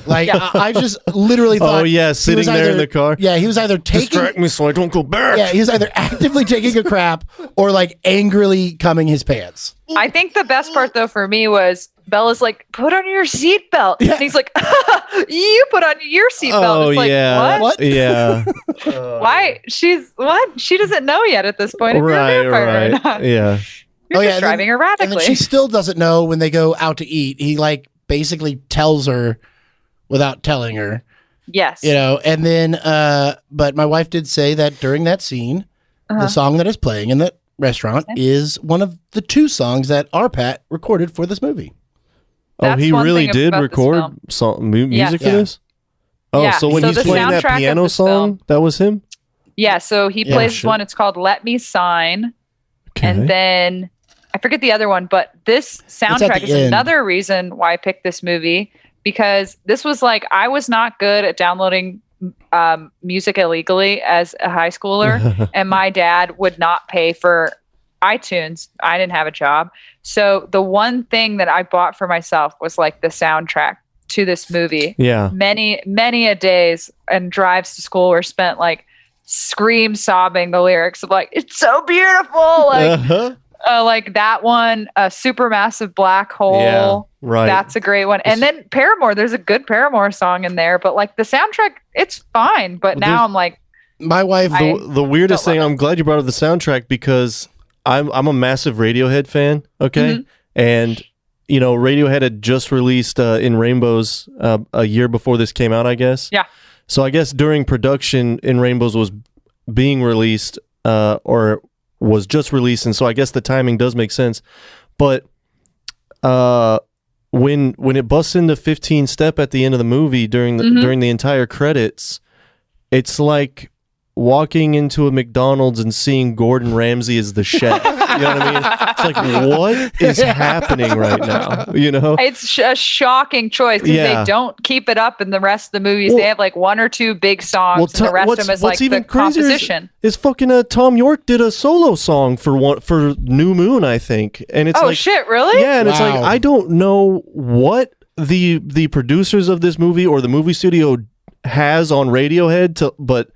Like, I just literally thought... Oh, yeah, sitting there in the car. Yeah, he was either taking... Distract me so I don't go back. Yeah, he was either actively taking a crap or, like, angrily cumming his pants. I think the best part, though, for me was Bella's like, put on your seatbelt. Yeah. And he's like, you put on your seatbelt. Oh, it's like, yeah. What? Yeah. Why? What? She doesn't know yet at this point if you're a vampire or not. Yeah. You're just driving erratically. And then she still doesn't know when they go out to eat. He, like, basically tells her without telling her. Yes. You know, and then, but my wife did say that during that scene, the song that is playing in the restaurant is one of the 2 songs that Arpat recorded for this movie. That's he one really thing did about record music for this? Oh, Yeah. so when So he's the playing that soundtrack of piano this song, film- that was him? Yeah, so he Yeah, plays shit. one. It's called Let Me Sign. Okay. And then I forget the other one, but this soundtrack the is end. another reason why I picked this movie, because this was like, I was not good at downloading music illegally as a high schooler, and my dad would not pay for iTunes. I didn't have a job. So the one thing that I bought for myself was like the soundtrack to this movie. Yeah. Many a days and drives to school were spent like sobbing the lyrics of like, it's so beautiful. Like, like that one, Supermassive Black Hole. Yeah, right. That's a great one. And then Paramore, there's a good Paramore song in there, but like the soundtrack, it's fine. But now I'm like, My wife... The weirdest don't thing, love I'm glad you brought up the soundtrack because I'm a massive Radiohead fan, okay? Mm-hmm. And, you know, Radiohead had just released In Rainbows a year before this came out, I guess. Yeah. So I guess during production, In Rainbows was being released or was just released, and so I guess the timing does make sense. But when it busts into 15 Step at the end of the movie during the entire credits, it's like walking into a McDonald's and seeing Gordon Ramsay as the chef. You know what I mean? It's like, what is happening right now? You know? it's a shocking choice because they don't keep it up in the rest of the movies. Well, they have like 1 or 2 big songs, and the rest of them is like the composition. Is fucking Tom York did a solo song for New Moon, I think, and it's like, shit, really? yeah, and it's like, Wow. I don't know what the producers of this movie or the movie studio has on Radiohead but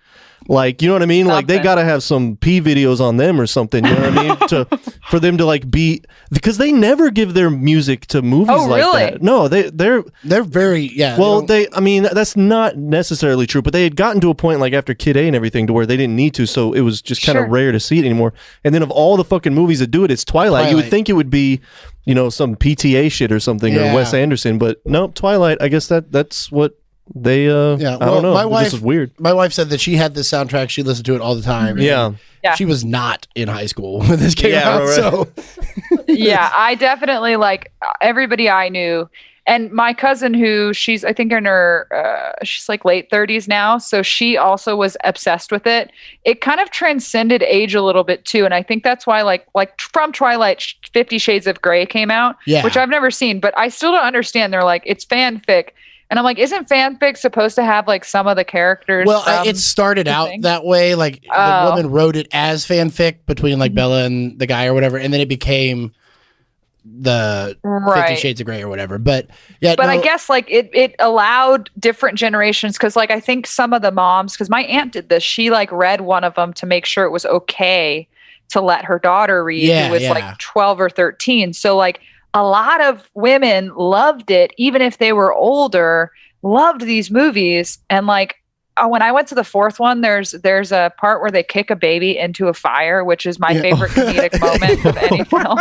like, you know what I mean? Like, they got to have some P videos on them or something, you know what I mean? For them to like be, because they never give their music to movies like really? that. No, they're very... Yeah. well, I mean, that's not necessarily true, but they had gotten to a point like after Kid A and everything to where they didn't need to, so it was just kind of rare to see it anymore. And then of all the fucking movies that do it, it's Twilight. You would think it would be, you know, some PTA shit or something or Wes Anderson, but nope, Twilight. I guess that's what They I don't know. This is weird. My wife said that she had this soundtrack. She listened to it all the time. Yeah. Yeah. She was not in high school when this came out. right. So Yeah, I definitely like everybody I knew. And my cousin, who she's, I think in her, she's like late 30s now. So she also was obsessed with it. It kind of transcended age a little bit too. And I think that's why like from Twilight, 50 Shades of Grey came out, which I've never seen, but I still don't understand. They're like, it's fanfic. And I'm like, isn't fanfic supposed to have like some of the characters? Well, it started out that way. Like the woman wrote it as fanfic between like Bella and the guy or whatever. And then it became the 50 Shades of Grey or whatever. But yeah, but I guess like it allowed different generations. Cause like, I think some of the moms, cause my aunt did this, she like read one of them to make sure it was okay to let her daughter read, who was like 12 or 13. So like a lot of women loved it, even if they were older, loved these movies. And like, when I went to the fourth one, there's a part where they kick a baby into a fire, which is my favorite comedic moment of any film.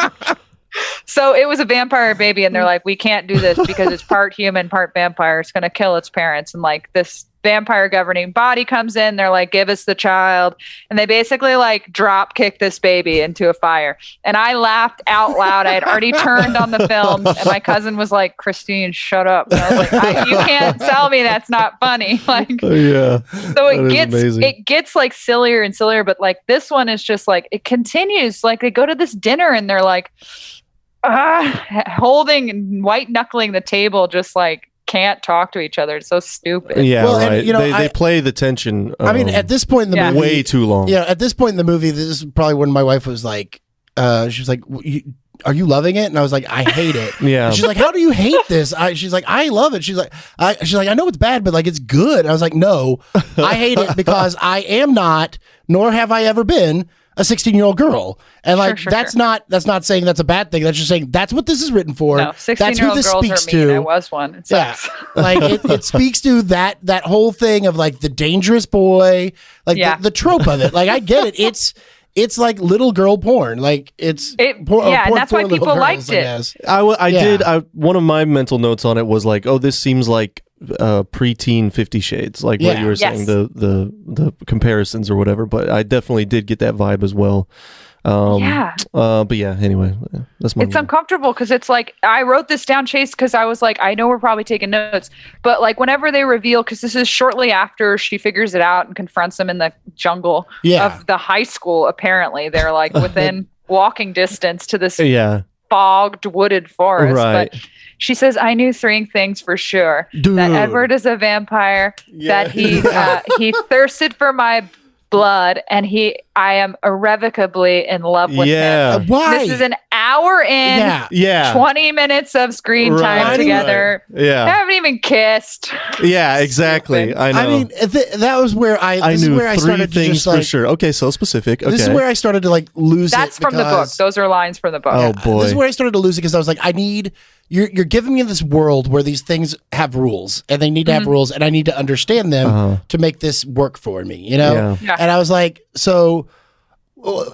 So it was a vampire baby, and they're like, we can't do this because it's part human, part vampire. It's going to kill its parents. And like this vampire governing body comes in, they're like, give us the child. And they basically like drop kick this baby into a fire. And I laughed out loud. I had already turned on the film, and my cousin was like, Christine, shut up. And I was like, you can't tell me that's not funny. Like, yeah. So it gets like sillier and sillier, but like this one is just like, it continues. Like they go to this dinner and they're like, holding and white knuckling the table, just like can't talk to each other. It's so stupid. Yeah, well, right. And, they play the tension. I mean, at this point in the movie, way too long. Yeah, at this point in the movie, this is probably when my wife was like, she was like, "Are you loving it?" And I was like, "I hate it." Yeah. And she's like, "How do you hate this?" She's like, "I love it." She's like, "I know it's bad, but like it's good." I was like, "No, I hate it because I am not, nor have I ever been, a 16-year-old girl." And like that's not saying that's a bad thing. That's just saying that's what this is written for. No, 16-year-old girls speaks are mean. I was one. It sucks. Yeah. Like it speaks to that whole thing of like the dangerous boy, like the trope of it. Like I get it. It's like little girl porn. Like and that's why people liked it. I did. One of my mental notes on it was like, oh, this seems like preteen 50 Shades, like what you were saying, the comparisons or whatever. But I definitely did get that vibe as well. But yeah, anyway, that's my. It's uncomfortable because it's like I wrote this down, Chase, because I was like, I know we're probably taking notes, but like whenever they reveal, because this is shortly after she figures it out and confronts him in the jungle of the high school. Apparently, they're like within walking distance to this fogged wooded forest, but she says, I knew three things for sure. Dude. That Edward is a vampire, that he thirsted for my blood, and I am irrevocably in love with him. Why? This is an hour in, 20 minutes of screen time together. Yeah. Haven't even kissed. Yeah, exactly. I know. I mean, that was where I knew where I started three things to just, like, for sure. Okay, so specific. Okay. This is where I started to like lose That's it. from the book. Those are lines from the book. Oh boy. This is where I started to lose it because I was like, you're giving me this world where these things have rules and they need to have rules and I need to understand them to make this work for me, you know? Yeah. And I was like, so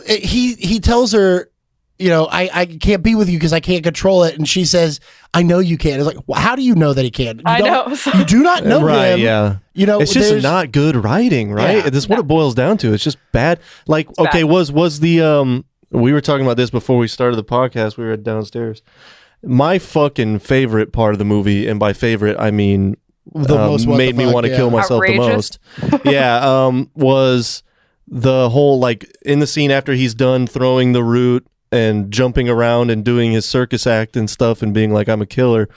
he tells her, you know, I can't be with you because I can't control it. And she says, I know you can. It's like, well, how do you know that he can? I know. You do not know him. Yeah. You know, it's just not good writing, right? Yeah. That's what it boils down to. It's just bad. Like, It's okay, bad. was the we were talking about this before we started the podcast. We were downstairs. My fucking favorite part of the movie, and by favorite I mean The most what made the me fuck, want to kill myself Outrageous. the most. Was the whole, like, in the scene after he's done throwing the root and jumping around and doing his circus act and stuff and being like, I'm a killer.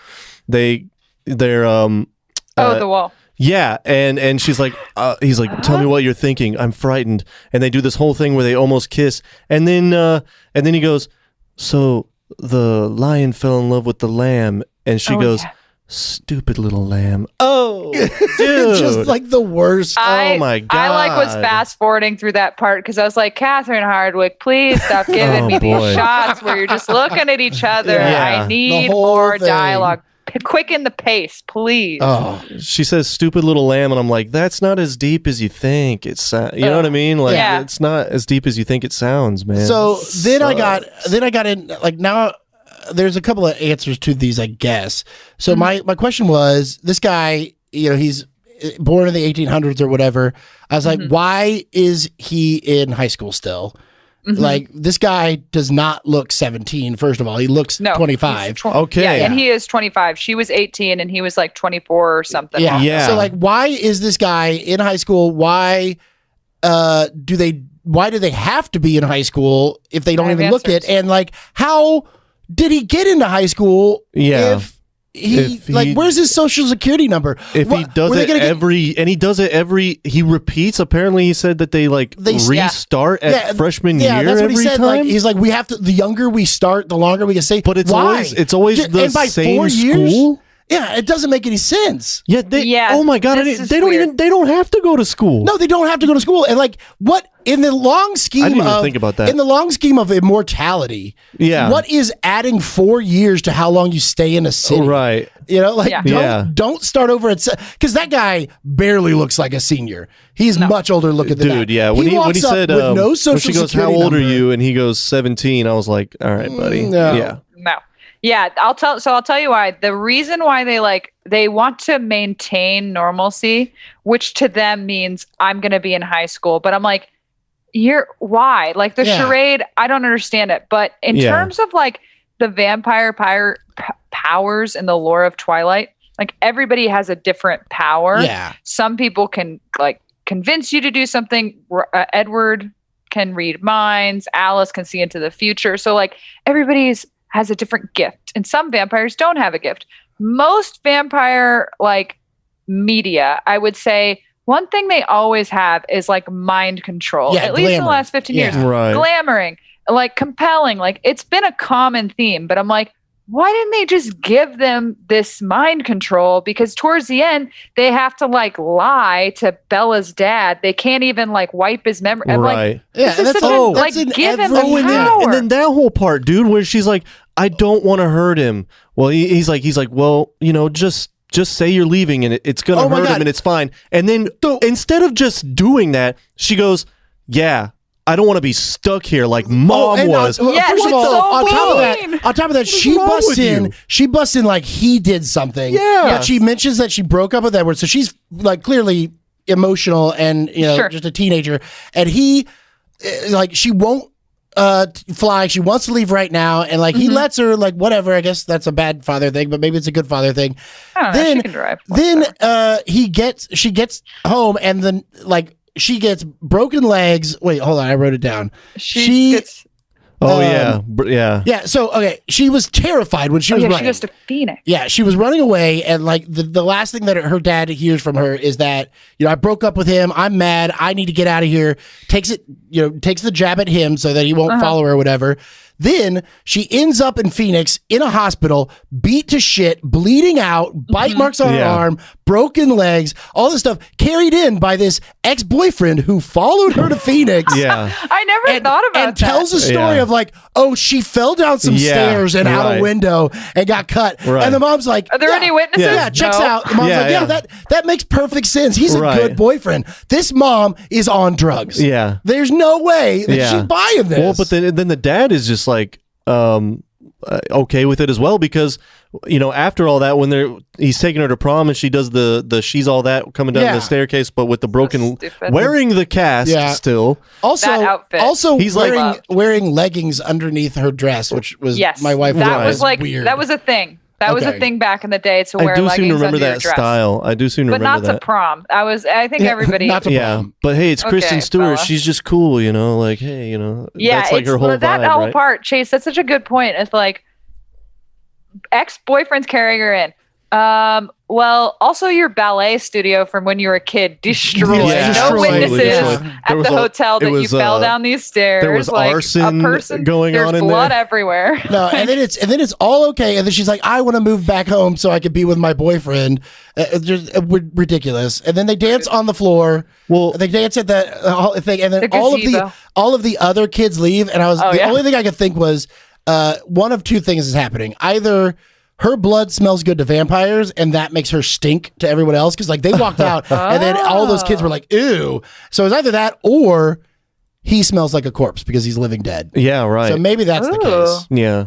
They're the wall. yeah, and she's like, he's like, tell me what you're thinking. I'm frightened. And they do this whole thing where they almost kiss, and then he goes, so the lion fell in love with the lamb, and she goes, stupid little lamb. Oh, dude, just like the worst. Oh my god! I like was fast forwarding through that part because I was like, Catherine Hardwicke, please stop giving me these shots where you're just looking at each other. Yeah. I need whole more thing. dialogue. Quicken the pace, please. Oh, She says stupid little lamb, and I'm like, that's not as deep as you think. It's you know what I mean? Like, it's not as deep as you think it sounds, man. so then I got in, like, now there's a couple of answers to these, I guess. So my question was, this guy he's born in the 1800s or whatever. I was like, why is he in high school still? Like, this guy does not look 17, first of all. He looks 25. Okay. Yeah, and he is 25. She was 18 and he was like 24 or something. Yeah. So, like, why is this guy in high school? Why do they have to be in high school if they don't even look it? And, like, how did he get into high school if where's his social security number? If he does it he repeats. Apparently, he said that they restart at freshman year. That's what he said. Time? Like, he's like, we have to. The younger we start, the longer we can stay. But it's always the and by same 4 school. years, yeah, it doesn't make any sense. Oh my god, they don't have to go to school. No, they don't have to go to school. And like, what in the long scheme I didn't even think about that. In the long scheme of immortality, what is adding 4 years to how long you stay in a city? Right. Don't start over at, because that guy barely looks like a senior. He's much older looking than that. Dude, yeah. When he said with no social when she goes, security how old number. are you? And he goes 17. I was like, all right, buddy. No. Yeah, I'll tell you why. The reason why they want to maintain normalcy, which to them means I'm going to be in high school, but I'm like, why? Like the charade, I don't understand it. But in terms of like the vampire powers in the lore of Twilight, like everybody has a different power. Yeah. Some people can like convince you to do something. Edward can read minds. Alice can see into the future. So like everybody's has a different gift, and some vampires don't have a gift. Most vampire like media, I would say, one thing they always have is like mind control. At least in the last 15 years, glamoring, like compelling. Like it's been a common theme, but I'm like, why didn't they just give them this mind control? Because towards the end, they have to like lie to Bella's dad. They can't even like wipe his memory. I'm like, that's give him the power. And then that whole part, dude, where she's like, I don't want to hurt him. Well, he's like, well, just say you're leaving and it's going to hurt him and it's fine. And then instead of just doing that, she goes, yeah, I don't want to be stuck here like mom was. On top of that, she busts in like he did something. Yeah. But she mentions that she broke up with Edward, so she's like clearly emotional and just a teenager. And he like she won't fly. She wants to leave right now, and like he lets her, like whatever. I guess that's a bad father thing, but maybe it's a good father thing. She can drive. She gets home, and then like she gets broken legs. Wait, hold on, I wrote it down. She gets. Yeah. So okay, she was terrified when she was running. She goes to Phoenix. Yeah, she was running away, and like the last thing that her dad hears from her is that I broke up with him. I'm mad. I need to get out of here. Takes the jab at him so that he won't follow her or whatever. Then she ends up in Phoenix in a hospital, beat to shit, bleeding out, bite marks on her arm, broken legs, all this stuff, carried in by this ex-boyfriend who followed her to Phoenix. I never thought about that. And tells a story of like, oh, she fell down some stairs and out a window and got cut. Right. And the mom's like, are there any witnesses? Yeah, checks out. The mom's like, that makes perfect sense. He's a good boyfriend. This mom is on drugs. Yeah. There's no way that she's buying this. Well, but then the dad is just like okay with it as well, because after all that, when he's taking her to prom and she does the she's all that coming down the staircase, but with the broken wearing the cast still. Also he's wearing leggings underneath her dress, which was my wife. That was like weird. That was a thing. That was a thing back in the day to wear leggings under your dress. I do seem to remember that style. I do seem to remember that. But not to prom. I think everybody. Not to prom. But hey, it's Kristen Stewart. She's just cool, like, hey, that's like her whole vibe, that whole part, Chase, that's such a good point. It's like ex-boyfriend's carrying her in. Well, also your ballet studio from when you were a kid destroyed. No witnesses at the hotel that you fell down these stairs. There was like arson going on in there. There's blood everywhere. No, and then it's all okay. And then she's like, I want to move back home so I could be with my boyfriend. Just ridiculous. And then they dance on the floor. Well, they dance at the thing, and then all of the other kids leave. And the only thing I could think was one of two things is happening. Either her blood smells good to vampires, and that makes her stink to everyone else, because like they walked out, and then all those kids were like, ew. So it's either that, or he smells like a corpse because he's living dead. Yeah, right. So maybe that's the case. Yeah.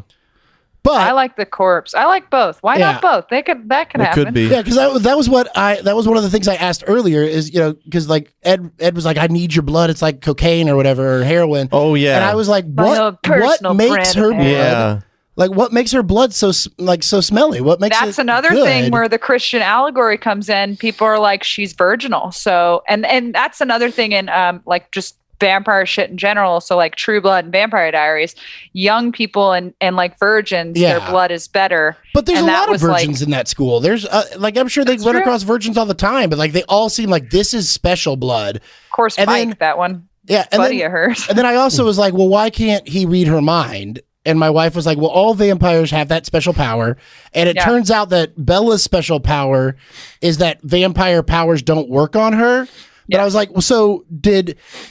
But I like the corpse. I like both. Why not both? That could It happen. could be. yeah, because that was one of the things I asked earlier is, because like Ed was like, I need your blood. It's like cocaine or whatever, or heroin. Oh yeah. And I was like, My own what personal makes brand her of blood? Yeah. Like, what makes her blood so smelly? What makes That's it another good? thing where the Christian allegory comes in. People are like, she's virginal. So, and that's another thing in like just vampire shit in general. So like True Blood and Vampire Diaries, young people and like virgins, their blood is better. But there's And a that lot of was, like- virgins in that school. There's like, I'm sure they That's run true. across virgins all the time, but like they all seem like this is special blood. Of course, And Mike, then- that one. Yeah, and Buddy then, of hers. and then I also was like, well, why can't he read her mind? And my wife was like, well, all vampires have that special power. And it turns out that Bella's special power is that vampire powers don't work on her. But I was like, well, so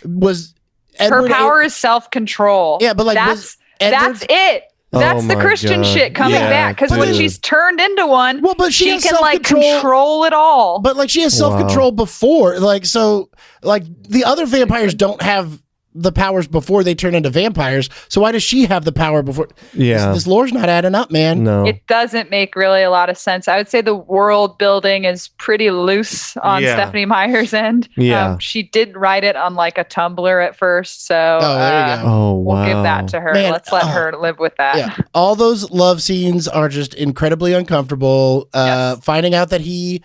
was Edward Her power is self-control. Yeah, but like, that's Edward's- it. That's the my Christian God. shit coming Yeah, back. Because when dude. she's turned into one, Well, but she has can like self-control. control it all. But like she has self-control before. Like, so like the other vampires don't have the powers before they turn into vampires. So why does she have the power before? Yeah. This lore's not adding up, man. No. It doesn't make really a lot of sense. I would say the world building is pretty loose on Yeah. Stephanie Meyer's end. Yeah. She did write it on like a Tumblr at first. So Oh, there you go. Oh we'll wow. give that to her. Man, Let's let her live with that. Yeah, all those love scenes are just incredibly uncomfortable. Yes. Finding out that he's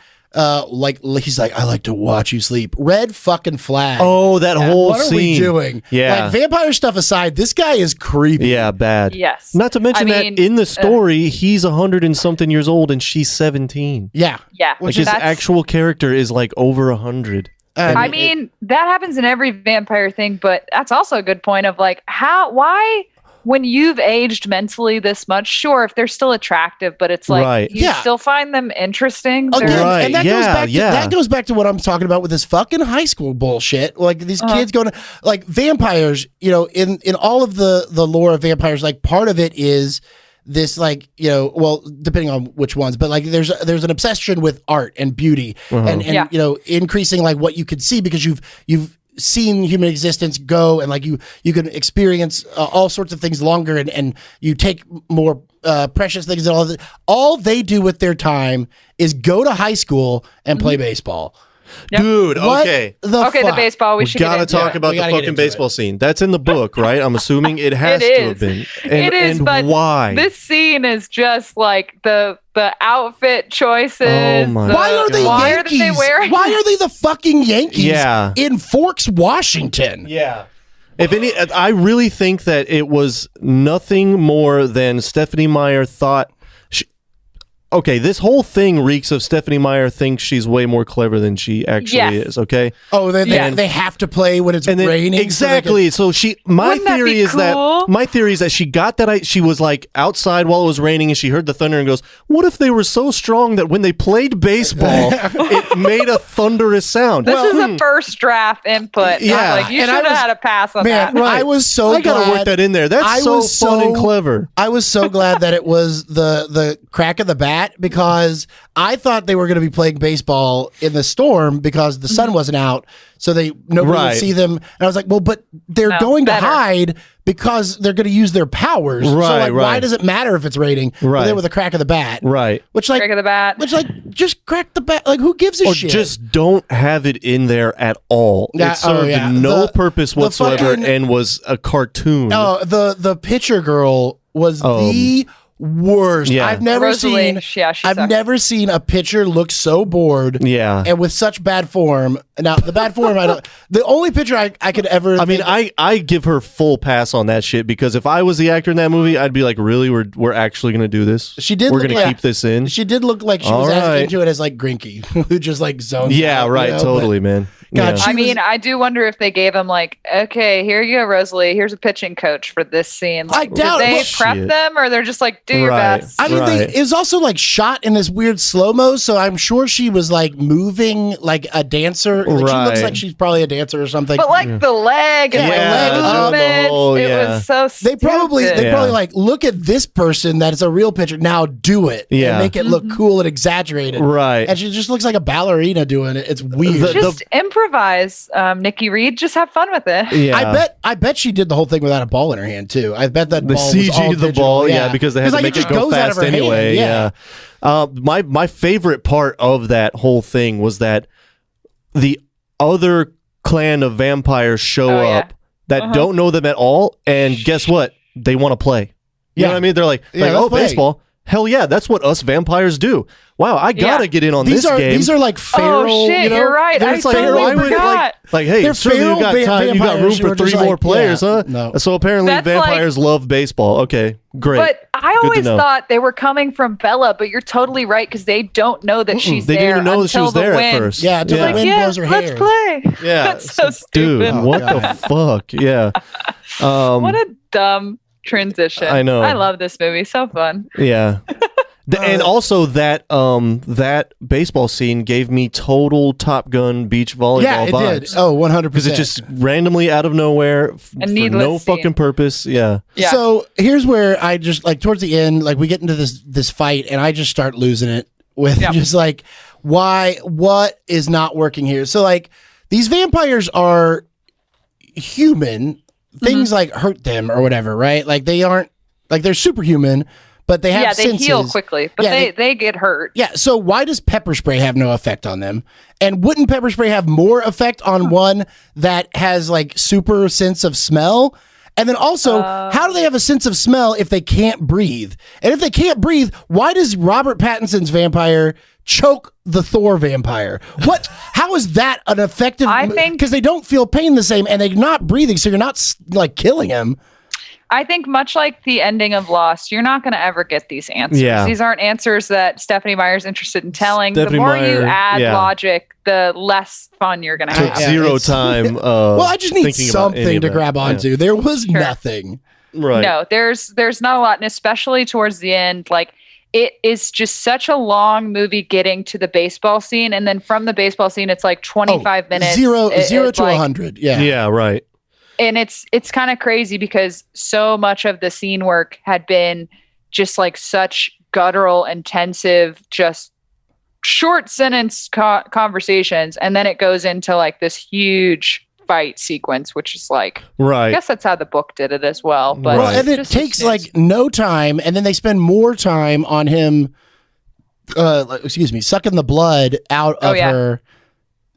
like, I like to watch you sleep. Red fucking flag. Oh, that whole what are scene. we doing? Yeah. like vampire stuff aside, this guy is creepy. Yeah, bad. Yes. Not to mention I mean, that in the story, he's 100 and something years old and she's 17. Yeah, Yeah. Like his That's- actual character is like over 100. And I mean, that happens in every vampire thing, but that's also a good point of like, why, when you've aged mentally this much, sure, if they're still attractive, but it's like, Right. you Yeah. still find them interesting. Again, They're- Right, and that yeah. goes back to what I'm talking about with this fucking high school bullshit. Like these kids going to like vampires, in all of the lore of vampires, like part of it is this like, well, depending on which ones, but like there's an obsession with art and beauty and Yeah. increasing like what you could see because you've seen human existence go and like you can experience all sorts of things longer and you take more precious things and all of that. All they do with their time is go to high school and play baseball. Yep. Dude, What okay. the Okay, the fuck? baseball. We We should get gotta into talk it. about We the gotta get fucking into baseball scene. That's in the book, right? I'm assuming it has It to is. have been. It is, and but why? this scene is just like the outfit choices. Oh my Why are they Why Yankees? are they wearing? Why are they the fucking Yankees Yeah. in Forks, Washington? Yeah. If any, I really think that it was nothing more than Stephanie Meyer thought. Okay, this whole thing reeks of Stephanie Meyer thinks she's way more clever than she actually Yes. is. Okay, Oh, they Yeah. have to play when it's and then raining. exactly. So she, my Wouldn't that theory be is cool? that my theory is that she got that. She was like outside while it was raining, and she heard the thunder and goes, "What if they were so strong that when they played baseball, it made a thunderous sound?" This is a first draft input. Yeah, Like, you and should I have was- had a pass on Man, that. Right. I was so I gotta glad. work that in there. That's I so was fun and so- clever. I was so glad that it was the crack of the bat because I thought they were going to be playing baseball in the storm because the sun wasn't out, so nobody Right. would see them. And I was like, well, but they're No, going better. to hide because they're going to use their powers. So Right, like, why right. does it matter if it's raining? Right. Well, they with a crack of the bat, Right. Which like, Crack of the bat. just crack the bat. Like, who gives a Or shit? just don't have it in there at all. Yeah, It served oh, yeah. no The- purpose the whatsoever fucking- and was a cartoon. Oh, the pitcher girl was the worst. Yeah. I've never Rosalie, seen. yeah, she I've sucked. never seen a pitcher look so bored. Yeah. and with such bad form. Now the bad form, I don't. The only pitcher I could ever. I mean, think- I give her full pass on that shit because if I was the actor in that movie, I'd be like, really, we're actually gonna do this. She did We're look gonna like- keep this in. she did look like she All was as right. into it as like Grinky, who just like zones. Yeah, out, right. you know, Totally, man. God, Yeah. she I mean, was- I do wonder if they gave him like, okay, here you go, Rosalie. Here's a pitching coach for this scene. I Like, doubt- did they well, prep shit. them, or they're just like, do your Right. best? I mean, Right. it was also like shot in this weird slow mo, so I'm sure she was like moving like a dancer. Like, she looks Right. like she's probably a dancer or something. But like the leg and Yeah, like the the leg up, movement, the whole- it yeah. was so They probably Yeah. like, look at this person that is a real picture. Now do it. Yeah. And make it look cool and exaggerated. Right. And she just looks like a ballerina doing it. It's weird. Just improvise, Nikki Reed. Just have fun with it. Yeah. I bet she did the whole thing without a ball in her hand too. I bet that The ball CG was all of the digital. ball, yeah, because they had to like, make it just go goes out of fast her hand, anyway. Yeah. My favorite part of that whole thing was that the other clan of vampires show up that don't know them at all, and guess what? They want to play. You know what I mean? They're like, let's play. baseball. Hell yeah, that's what us vampires do. Wow, I gotta get in on this game. These are like feral. Oh shit, you know? you're right. They're I just like, totally why would, forgot. Like, hey, They're surely you got feral time. You got room vampires who for are just 3 more like, players, huh? no. So apparently That's vampires love baseball. Okay, great. But I Good to always know. thought they were coming from Bella, but you're totally right because they don't know that she's They there. didn't even know that she until was the there wind. at first. Yeah, until the wind blows her let's hair. play. Yeah, That's so dude, stupid. what God. the fuck? Yeah. What a dumb transition. I know. I love this movie. So fun. Yeah. And also that baseball scene gave me total Top Gun beach volleyball Yeah, it vibes. did. Oh, 100%. Because it just randomly out of nowhere for needless no scene. fucking purpose. Yeah. Yeah. So here's where I just like towards the end, like we get into this fight, and I just start losing it with just like what is not working here. So like these vampires are human. Things like hurt them or whatever, right? Like they aren't like they're superhuman, but they have they senses. heal quickly, but Yeah, they get hurt. Yeah, so why does pepper spray have no effect on them? And wouldn't pepper spray have more effect on one that has like super sense of smell? And then also, how do they have a sense of smell if they can't breathe? And if they can't breathe, why does Robert Pattinson's vampire choke the Thor vampire? What? How is that an effective? I think- because they don't feel pain the same, and they're not breathing, so you're not like killing him. I think much like the ending of Lost, you're not going to ever get these answers. Yeah. These aren't answers that Stephanie Meyer's interested in telling. Stephanie the more you Meyer, add yeah. logic, the less fun you're going to Took have. Yeah, zero it's- time. Well, I just need thinking about any something of to that. grab onto. Yeah. There was nothing. Right. No, there's not a lot, and especially towards the end, like it is just such a long movie getting to the baseball scene, and then from the baseball scene, it's like 25 minutes. Zero It's to like- 100. Yeah. Yeah. Right. and it's kind of crazy because so much of the scene work had been just like such guttural, intensive, just short sentence conversations, and then it goes into like this huge fight sequence, which is like I Right. guess that's how the book did it as well. But Well, Right. and it just takes a snooze. like no time, and then they spend more time on him. Sucking the blood out of her,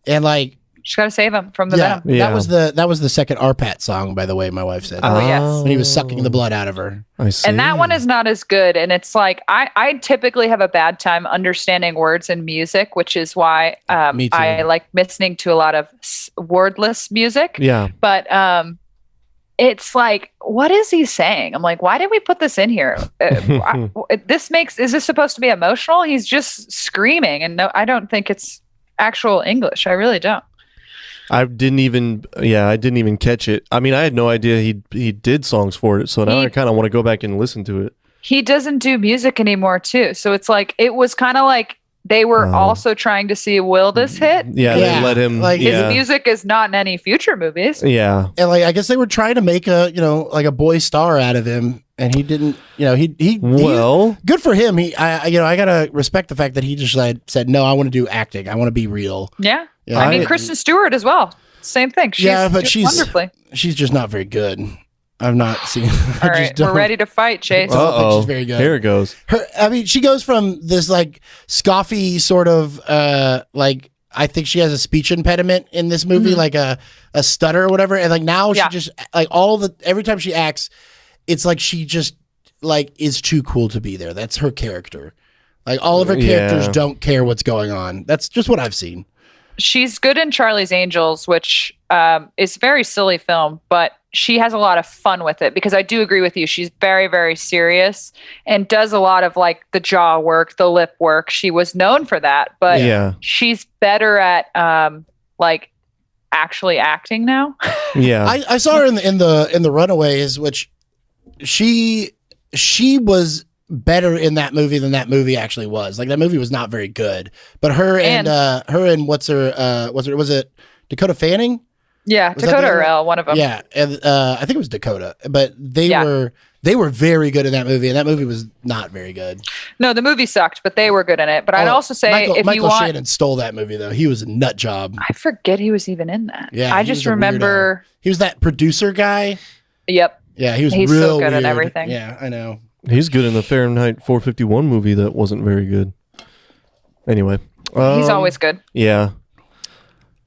and like Just gotta save him from the yeah, venom. Yeah. that was the second Arpat song, by the way. My wife said Oh, yes. when he was sucking the blood out of her. I see. And that one is not as good. And it's like I typically have a bad time understanding words in music, which is why Me too. I like listening to a lot of wordless music. Yeah. But it's like, what is he saying? I'm like, why did we put this in here? Is this supposed to be emotional? He's just screaming, and no, I don't think it's actual English. I really don't. I didn't even catch it. I mean, I had no idea he did songs for it. So now I kind of want to go back and listen to it. He doesn't do music anymore too. So it's like it was kind of like they were also trying to see, will this hit? Yeah, Yeah, they let him. like- His yeah, music is not in any future movies. yeah, And like I guess they were trying to make a like a boy star out of him, and he didn't. He Well, good for him. I gotta respect the fact that he just said no. I want to do acting. I want to be real. Yeah. Yeah. I mean, Kristen Stewart as well. Same thing. She's Yeah, but doing she's wonderfully. She's just not very good. I've not seen. All right, we're ready to fight, Chase. don't think uh-oh. she's very good. Here it goes. She goes from this like scoffy sort of like I think she has a speech impediment in this movie, like a stutter or whatever, and like now she just like every time she acts, it's like she just like is too cool to be there. That's her character. Like all of her characters don't care what's going on. That's just what I've seen. She's good in Charlie's Angels, which is a very silly film, but she has a lot of fun with it because I do agree with you. She's very, very serious and does a lot of like the jaw work, the lip work. She was known for that, but she's better at like actually acting now. Yeah, I saw her in the Runaways, which she was better in that movie than that movie actually was. Like that movie was not very good, but was it Dakota Fanning? Yeah, Was that Dakota the or other Elle, one of them. Yeah, and I think it was Dakota, but Yeah. they were very good in that movie, and that movie was not very good. No, the movie sucked, but they were good in it. But I'd also say if you Michael want, Shannon stole that movie though. He was a nut job. I forget he was even in that. Yeah, I he just was a remember. weirdo. He was that producer guy. Yep. Yeah, he was He's real so good weird. at everything. Yeah, I know. He's good in the Fahrenheit 451 movie that wasn't very good. Anyway. He's always good. Yeah.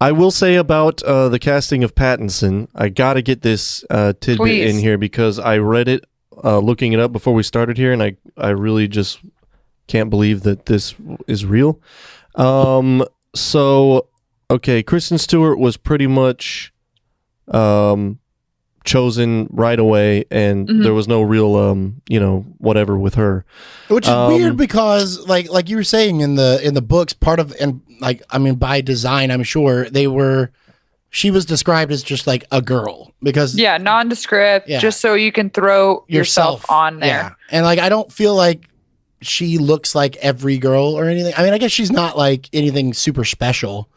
I will say about the casting of Pattinson, I got to get this tidbit Please. in here because I read it looking it up before we started here, and I really just can't believe that this is real. So, okay, Kristen Stewart was pretty much chosen right away, and there was no real, whatever with her. Which is weird because, like you were saying in the books, part of by design, I'm sure she was described as just like a girl because nondescript, just so you can throw yourself on there. Yeah. And I don't feel like she looks like every girl or anything. I mean, I guess she's not like anything super special.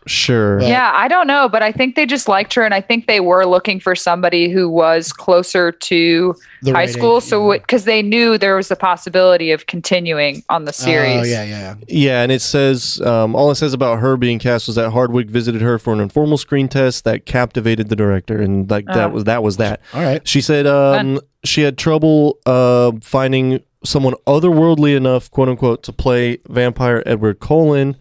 Sure. But, yeah, I don't know, but I think they just liked her, and I think they were looking for somebody who was closer to high school, because they knew there was the possibility of continuing on the series. Oh, yeah. Yeah, and it says, all it says about her being cast was that Hardwick visited her for an informal screen test that captivated the director, and that was that. All right. She said she had trouble finding someone otherworldly enough, quote unquote, to play vampire Edward Cullen.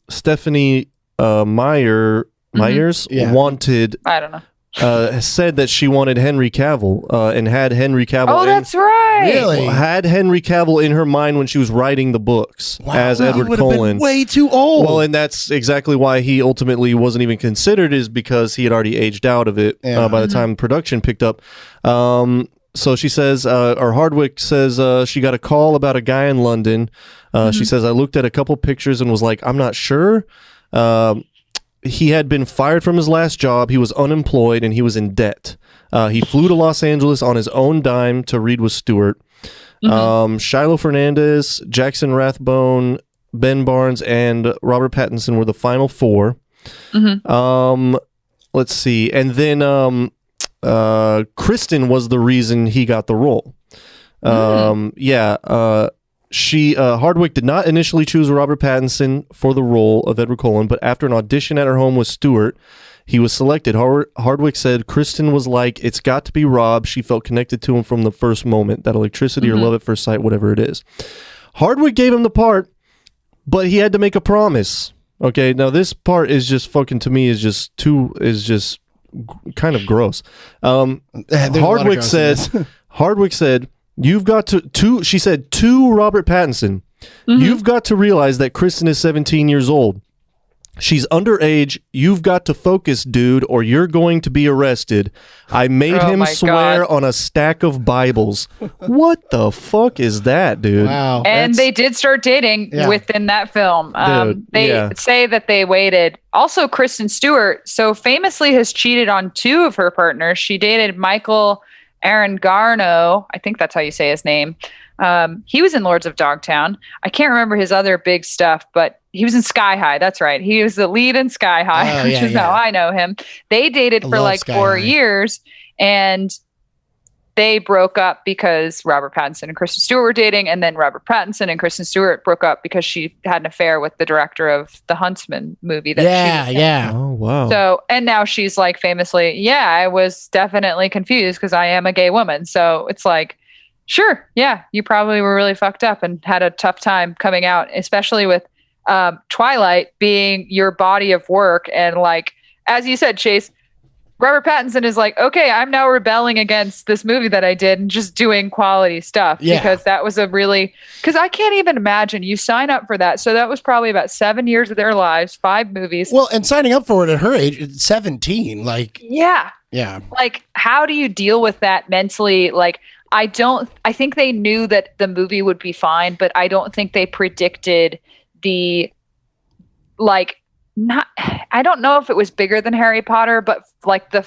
Stephanie Myers wanted, I don't know, said that she wanted Henry Cavill and had Henry Cavill. Oh, that's right. Really? Had Henry Cavill in her mind when she was writing the books as Edward He would have Cullen. been way too old. Well, and that's exactly why he ultimately wasn't even considered, is because he had already aged out of it by the time production picked up. So she says, or Hardwick says, she got a call about a guy in London. She says, I looked at a couple pictures and was like, I'm not sure. He had been fired from his last job. He was unemployed and he was in debt. He flew to Los Angeles on his own dime to read with Stewart. Shiloh Fernandez, Jackson Rathbone, Ben Barnes, and Robert Pattinson were the final four. Let's see. And then Kristen was the reason he got the role. Hardwick did not initially choose Robert Pattinson for the role of Edward Cullen, but after an audition at her home with Stewart, he was selected. Hardwick said Kristen was like, it's got to be Rob. She felt connected to him from the first moment, that electricity or love at first sight, whatever it is. Hardwick gave him the part, but he had to make a promise. Okay, now this part is just fucking, to me, is just kind of gross. Hardwick said, you've got to she said to Robert Pattinson, you've got to realize that Kristen is 17 years old. She's underage. You've got to focus, dude, or you're going to be arrested. I made him swear on a stack of Bibles. What the fuck is that, dude? Wow. And they did start dating within that film. They say that they waited. Also, Kristen Stewart, so famously has cheated on two of her partners. She dated Michael Arangarno. I think that's how you say his name. He was in Lords of Dogtown. I can't remember his other big stuff, but he was in Sky High. That's right. He was the lead in Sky High, which is how I know him. They dated for like 4 years, and they broke up because Robert Pattinson and Kristen Stewart were dating, and then Robert Pattinson and Kristen Stewart broke up because she had an affair with the director of the Huntsman movie. Oh, wow. So, and now she's like famously, I was definitely confused because I am a gay woman. So it's like, sure, you probably were really fucked up and had a tough time coming out, especially with Twilight being your body of work. And like, as you said, Chase, Robert Pattinson is like, okay, I'm now rebelling against this movie that I did and just doing quality stuff because that was because I can't even imagine you sign up for that. So that was probably about 7 years of their lives, 5 movies. Well, and signing up for it at her age, it's 17, yeah. Like, how do you deal with that mentally? Like, I think they knew that the movie would be fine, but I don't think they predicted I don't know if it was bigger than Harry Potter, but like the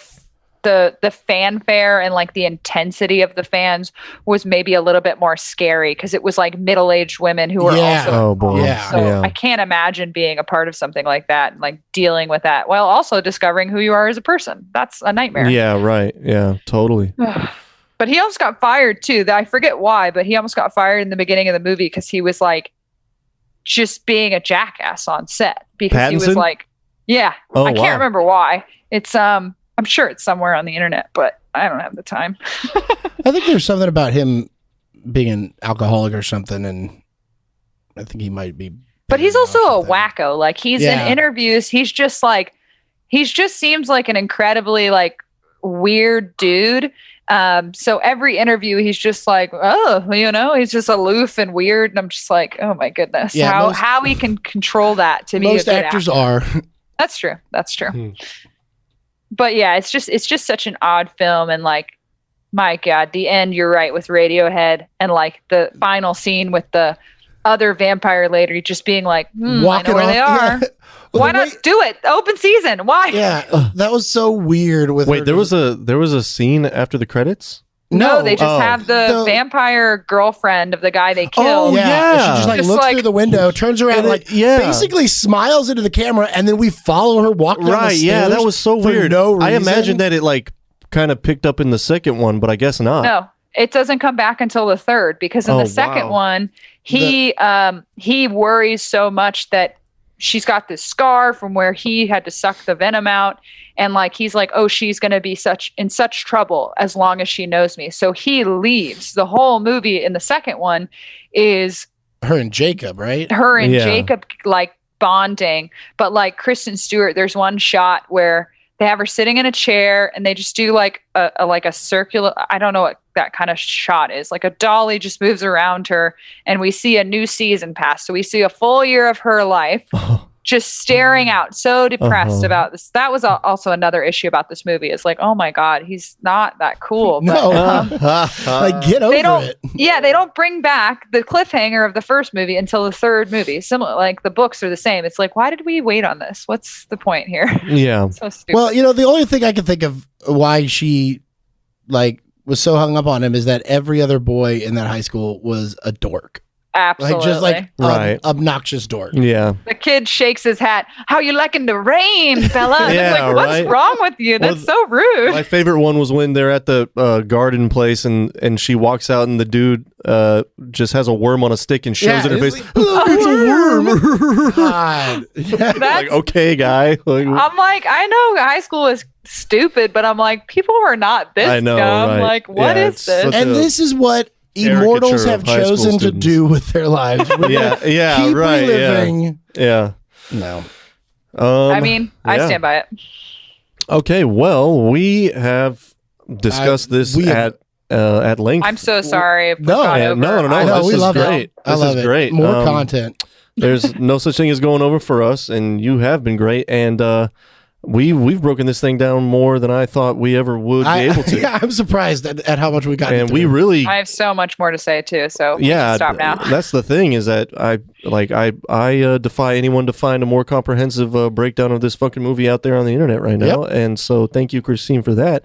the fanfare and like the intensity of the fans was maybe a little bit more scary because it was like middle-aged women who were also Oh, boy. Yeah. so I can't imagine being a part of something like that and like dealing with that while also discovering who you are as a person. That's a nightmare. Yeah, right. Yeah, totally. But he almost got fired too. I forget why, but he almost got fired in the beginning of the movie because he was like just being a jackass on set because he was Pattinson? like, yeah, Oh, I can't wow. remember why. It's I'm sure it's somewhere on the internet, but I don't have the time. I think there's something about him being an alcoholic or something, and I think he might be. But he's bitter also or a something. wacko. Like he's Yeah. in interviews, he just seems like an incredibly like weird dude. So every interview he's just like, oh, he's just aloof and weird, and I'm just like, oh my goodness, Yeah, how he can control that to be Most a good actors actor. are. That's true. But yeah, it's just such an odd film, and like, my God, the end. You're right with Radiohead, and like the final scene with the other vampire lady just being like, I know where they are. Yeah. Why not do it? Open season. Why? Yeah, that was so weird. With Wait, her there was a scene after the credits? No, they just Oh. have the vampire girlfriend of the guy they killed. Oh, Yeah, yeah. and she just like Just looks like- through the window, turns around, And like basically smiles into the camera, and then we follow her walk down the Right, yeah, that stairs was so for weird. no I reason. imagine that it like kind of picked up in the second one, but I guess not. No, it doesn't come back until the third because in Oh, the second wow. one, he worries so much that she's got this scar from where he had to suck the venom out, and like he's like, oh, she's going to be in such trouble as long as she knows me. So he leaves. The whole movie in the second one is her and Jacob, right? her and Yeah. Jacob like bonding, but like Kristen Stewart, there's one shot where they have her sitting in a chair and they just do like a circular, I don't know what that kind of shot is, like a dolly just moves around her and we see a new season pass. So we see a full year of her life just staring out, so depressed about this. That was also another issue about this movie. Is like, oh my God, he's not that cool. But, No, like get over they don't. it. Yeah, they don't bring back the cliffhanger of the first movie until the third movie. Similar, like the books are the same. It's like, why did we wait on this? What's the point here? Yeah. So stupid. Well, the only thing I can think of why she like was so hung up on him is that every other boy in that high school was a dork, absolutely. like just like Right. obnoxious dork. Yeah. The kid shakes his hat. How you liking the rain, fella? And Yeah, it's like, what's right. wrong with you? That's so rude. My favorite one was when they're at the garden place and she walks out and the dude just has a worm on a stick and shows it in her face. It's a worm. God. Yeah. That's, Like, okay, guy. Like, I'm like, I know high school is stupid, but I'm like, people were not this I know, dumb. right. Like, what Yeah, is it's this? such And a this is what caricature immortals of have high school chosen to students. do with their lives. yeah, Keep right. reliving. Yeah. No. I mean, I yeah. stand by it. Okay, well, we have discussed this we have- at length. I'm so sorry. If we've No, gone yeah, over. no. I know, this we is love great. it. I This love is it. great. More content. There's no such thing as going over for us, and you have been great. And we've broken this thing down more than I thought we ever would be able to. Yeah, I'm surprised at how much we got. And through. we really, I have so much more to say too. So we yeah. can stop now. That's the thing is that I defy anyone to find a more comprehensive breakdown of this fucking movie out there on the internet right now. Yep. And so thank you, Christine, for that.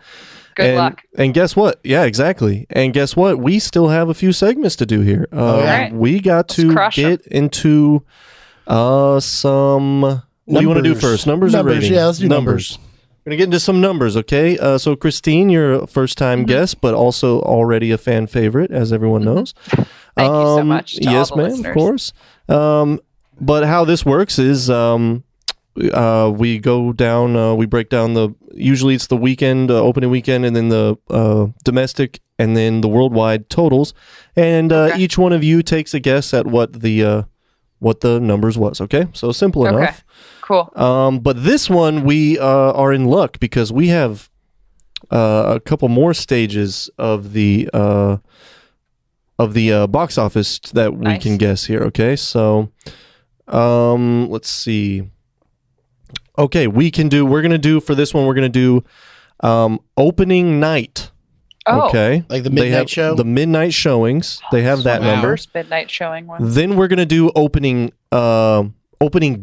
Good luck. And guess what? Yeah, exactly. And guess what? We still have a few segments to do here. Alright. We got to crush 'em. get into some. What do you want to do Numbers. first? Numbers or Numbers, rating? yeah, let's do numbers. We're going to get into some numbers, okay? So, Christine, you're a first-time guest, but also already a fan favorite, as everyone knows. Thank you so much to all yes, the ma'am, listeners. of course. But how this works is we go down, we break down usually it's the weekend, opening weekend, and then the domestic, and then the worldwide totals. And each one of you takes a guess at what the numbers was, okay? So simple Okay. enough. Cool. But this one we are in luck because we have a couple more stages of the box office that we Nice. can guess here. Okay, so let's see. Okay, we're gonna do for this one. We're gonna do opening night. Oh, Okay, Like the They midnight have show? the midnight showings. They have that Wow. number. first midnight showing one. Then we're gonna do opening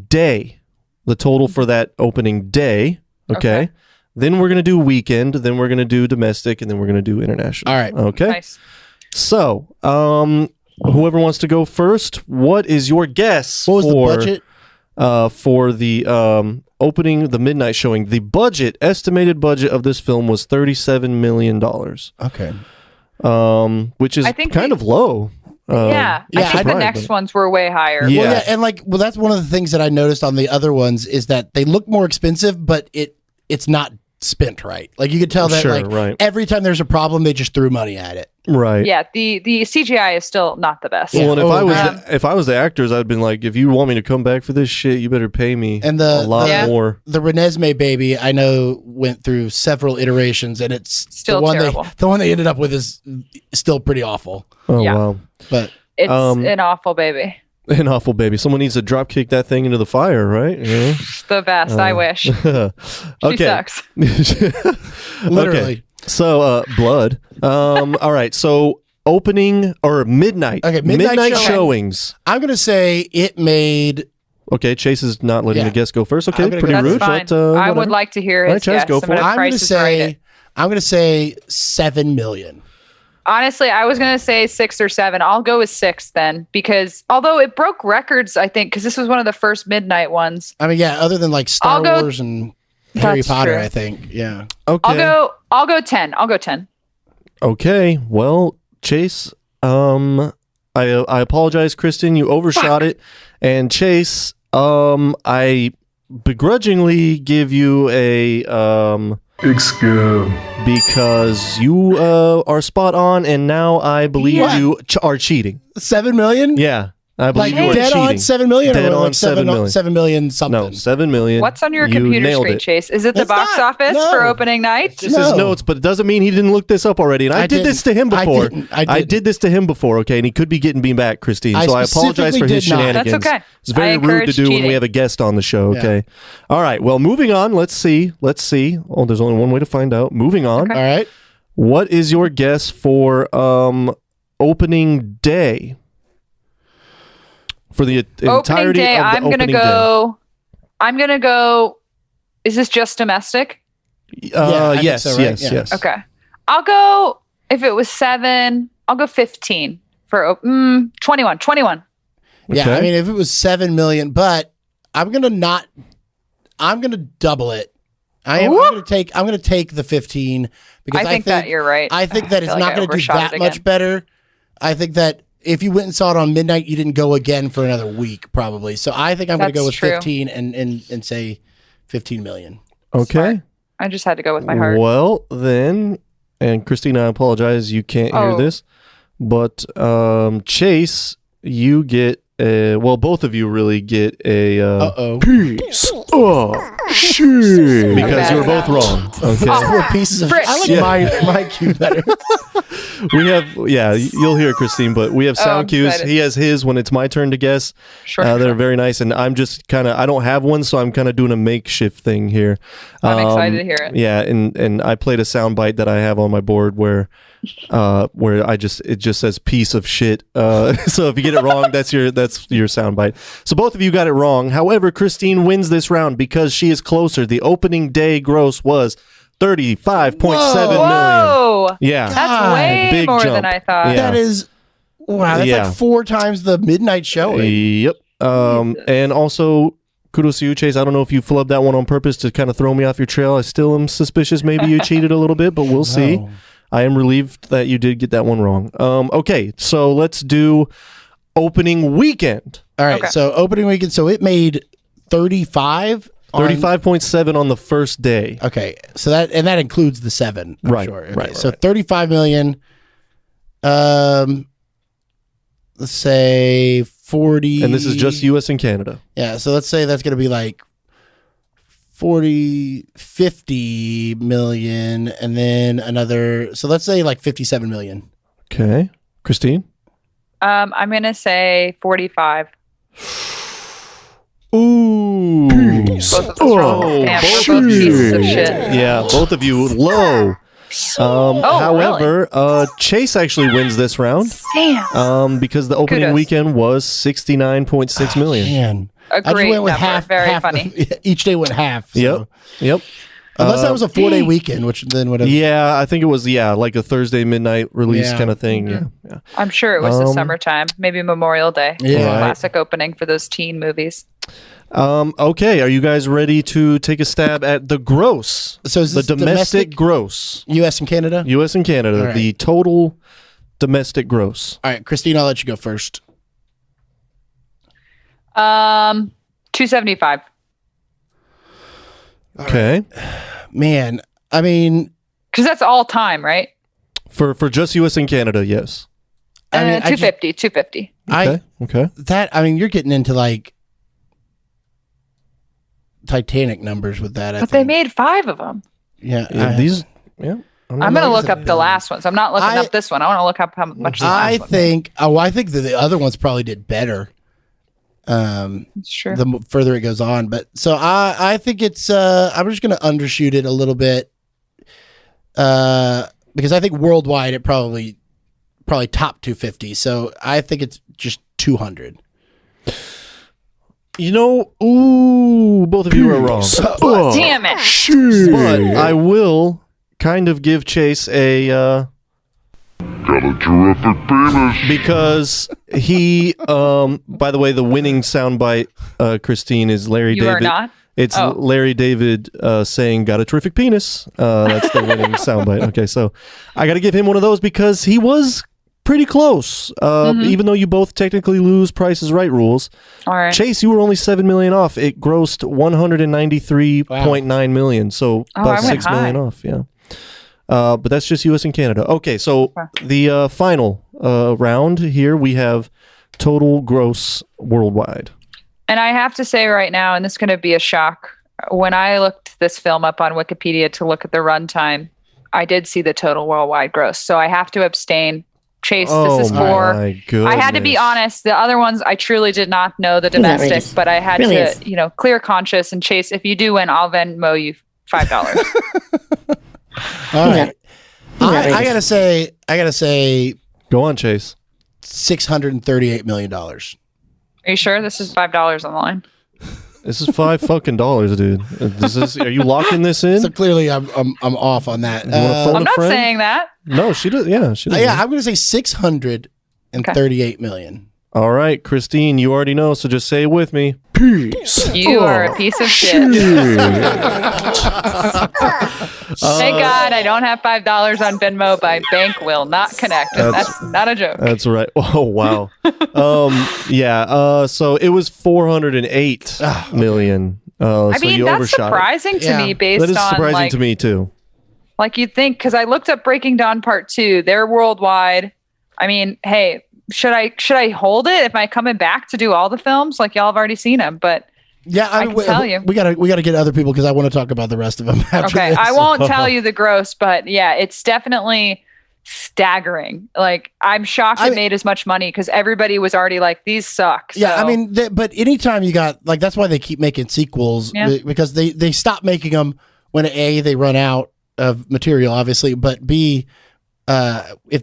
day, the total for that opening day. Okay. Okay. Then we're going to do weekend. Then we're going to do domestic. And then we're going to do international. All right. Okay. Nice. So, whoever wants to go first, what is your guess What was the budget? For the opening, the midnight showing? The estimated budget of this film was $37 million. Okay. Which is I think kind of low. I think the surprised, next but- ones were way higher. Yeah. Well, yeah, and that's one of the things that I noticed on the other ones is that they look more expensive, but it's not spent right. Like you could tell that Sure, right. every time there's a problem, they just threw money at it. Right. Yeah, the CGI is still not the best. Well, and Yeah. if I was the actors, I'd been like, if you want me to come back for this shit, you better pay me And a lot more. The Renesmee baby, I know, went through several iterations, and it's Still the one terrible. the one they ended up with is still pretty awful. Oh Yeah. wow, But It's an awful baby. an awful baby. Someone needs to drop kick that thing into the fire, right? Yeah. The best. I wish. She Okay. sucks. literally, Okay. So blood. All right. So opening or midnight. Okay, midnight showing. showings. I'm gonna say it made. Okay, Chase is not letting Yeah. the guest go first. Okay, I'm gonna pretty go- That's rude. fine. But, I would whatever. like to hear All right, his Chaz, guess. go for it. I'm gonna price is right say. I'm gonna say 7 million. Honestly, I was going to say 6 or 7. I'll go with 6 then, because although it broke records, I think, because this was one of the first midnight ones. I mean, yeah, other than like Star I'll go- Wars and Harry That's Potter, true. I think. Yeah. Okay. I'll go 10. I'll go 10. Okay. Well, Chase, I apologize, Kristen. You overshot it, and Chase, I begrudgingly give you a Big scum. because you are spot on, and now I believe What? you are cheating. 7 million? Yeah, I Like believe you are dead cheating. on 7 million Dead or on like 7 million. 7 million something? No, 7 million. What's on your You computer nailed screen, it. Chase? Is it the It's box not. office No. for opening night? Just his No. notes, but it doesn't mean he didn't look this up already. And I did this to him I before. didn't. I didn't. did this to him before, okay? And he could be getting me back, Christine. I So I apologize specifically for his did not. shenanigans. That's okay. It's very I rude to encourage do when we cheating. have a guest on the show, Yeah. okay? All right. Well, moving on. Let's see. Oh, there's only one way to find out. Moving on. Okay. All right. What is your guess for opening day? For the Opening entirety day, of the I'm going to opening day. go. I'm going to go. Is this just domestic? I think Yes, so, right? yes, Yeah. yes. Okay. I'll go. If it was 7, I'll go 15 for 21. 21. Yeah, Okay. I mean, if it was 7 million, but I'm gonna double it. I'm gonna take the 15 because I think that you're right. I think that I it's feel not like I gonna do overshot that it much again. better. I think that if you went and saw it on midnight, you didn't go again for another week, probably. So I think I'm gonna go That's with true. 15 and say 15 million. Okay. Smart. I just had to go with my heart. Well, then, and Christina, I apologize, you can't hear Oh. this, but Chase, you get both of you really get a Uh-oh. piece of shit because you were both wrong. Okay, Several pieces of. Frick. I like Yeah. my cue better. we have you'll hear it, Christine, but we have sound I'm cues. excited. He has his when it's my turn to guess. Sure. They're very nice, and I'm just kind of I don't have one, so I'm kind of doing a makeshift thing here. I'm excited to hear it. Yeah, and I played a sound bite that I have on my board where it just says piece of shit. So if you get it wrong, that's your sound bite. So both of you got it wrong. However, Christine wins this round because she is closer. The opening day gross was 35.7 million. Whoa! Yeah. That's way Big more jump. than I thought. Yeah. That is wow. That's Yeah. like 4 times the midnight showing. Yep. And also kudos to you, Chase. I don't know if you flubbed that one on purpose to kind of throw me off your trail. I still am suspicious. Maybe you cheated a little bit, but we'll see. No. I am relieved that you did get that one wrong. Okay, so let's do opening weekend. All right. Okay. So opening weekend. So it made 35. 35.7 on the first day. Okay, so that includes the 7, I'm Right, sure. Okay, right, so right. 35 million. Let's say 40. And this is just US and Canada. Yeah, so let's say that's going to be like 50 million, and then another. So let's say like 57 million. Okay. Christine? I'm gonna say 45. Ooh. Both of us wrong. Damn, we're both pieces of shit. Yeah, both of you low. However, Chase actually wins this round Damn. because the opening Kudos. weekend was 69.6 million. Man, A I just great went with number. half. Very half funny. each day went half. So. Yep. Unless that was a 4-day weekend, which then would have. Yeah, I think it was like a Thursday midnight release Yeah. kind of thing. Mhm. Yeah. I'm sure it was the summertime, maybe Memorial Day. Yeah. Right. Classic opening for those teen movies. Okay, are you guys ready to take a stab at the gross? So is The this domestic gross. U.S. and Canada? U.S. and Canada, All right. the total domestic gross. All right, Christine, I'll let you go first. 275. Okay. Man, I mean, Because that's all time, right? For just U.S. and Canada, yes. I mean, I just- 250. Okay. I mean, you're getting into like Titanic numbers with that. I But think. they made 5 of them. Yeah, I'm going to look up the last ones. I'm not looking up this one. I want to look up how much the last I one think. I think that the other ones probably did better. It's true. The further it goes on, but so I think it's. I'm just going to undershoot it a little bit, because I think worldwide it probably top 250. So I think it's just 200. You know, both of you are wrong. Damn it. But I will kind of give Chase a Got a terrific penis. because he by the way, the winning soundbite, Christine, is Larry You David. are not? It's Oh. Larry David saying "got a terrific penis." That's the winning soundbite. Okay, so I got to give him one of those because he was pretty close. Even though you both technically lose Price is Right rules, All right. Chase, you were only $7 million off. It grossed $193.9 million, so about I went $6 million high. off. Yeah, but that's just U.S. and Canada. Okay, so the final round here we have total gross worldwide. And I have to say right now, and this is going to be a shock, when I looked this film up on Wikipedia to look at the runtime, I did see the total worldwide gross. So I have to abstain. Chase, this is for. my goodness. I had to be honest. The other ones, I truly did not know the domestic, outrageous. but I had Really to, is. clear conscious. And Chase, if you do win, I'll Venmo you $5. All right, I outrageous. gotta say, Go on, Chase. $638 million. Are you sure this is $5 on the line? This is $5 dude. Are you locking this in? So clearly, I'm off on that. You wanna phone I'm a not friend? saying that. No, she does. Yeah, she does. Yeah, I'm gonna say 638 million. All right, Christine, you already know, so just say it with me. Peace. You are a piece of shit. Thank God I don't have $5 on Venmo. My bank will not connect. That's not a joke. That's right. Oh wow. So it was 408 million. So I mean, you that's overshot surprising to Yeah. me it. based That is on surprising to me too. like you'd think, because I looked up Breaking Dawn Part 2. They're worldwide. I mean, hey, should I hold it? Am I coming back to do all the films? Like y'all have already seen them, but Yeah, I can tell you. we gotta get other people because I want to talk about the rest of them. After okay, this. I won't tell you the gross, but yeah, it's definitely staggering. Like I'm shocked it made as much money because everybody was already like, these suck. Yeah, I So- mean, but anytime you got like that's why they keep making sequels because they stop making them when A, they run out of material, obviously, but B, if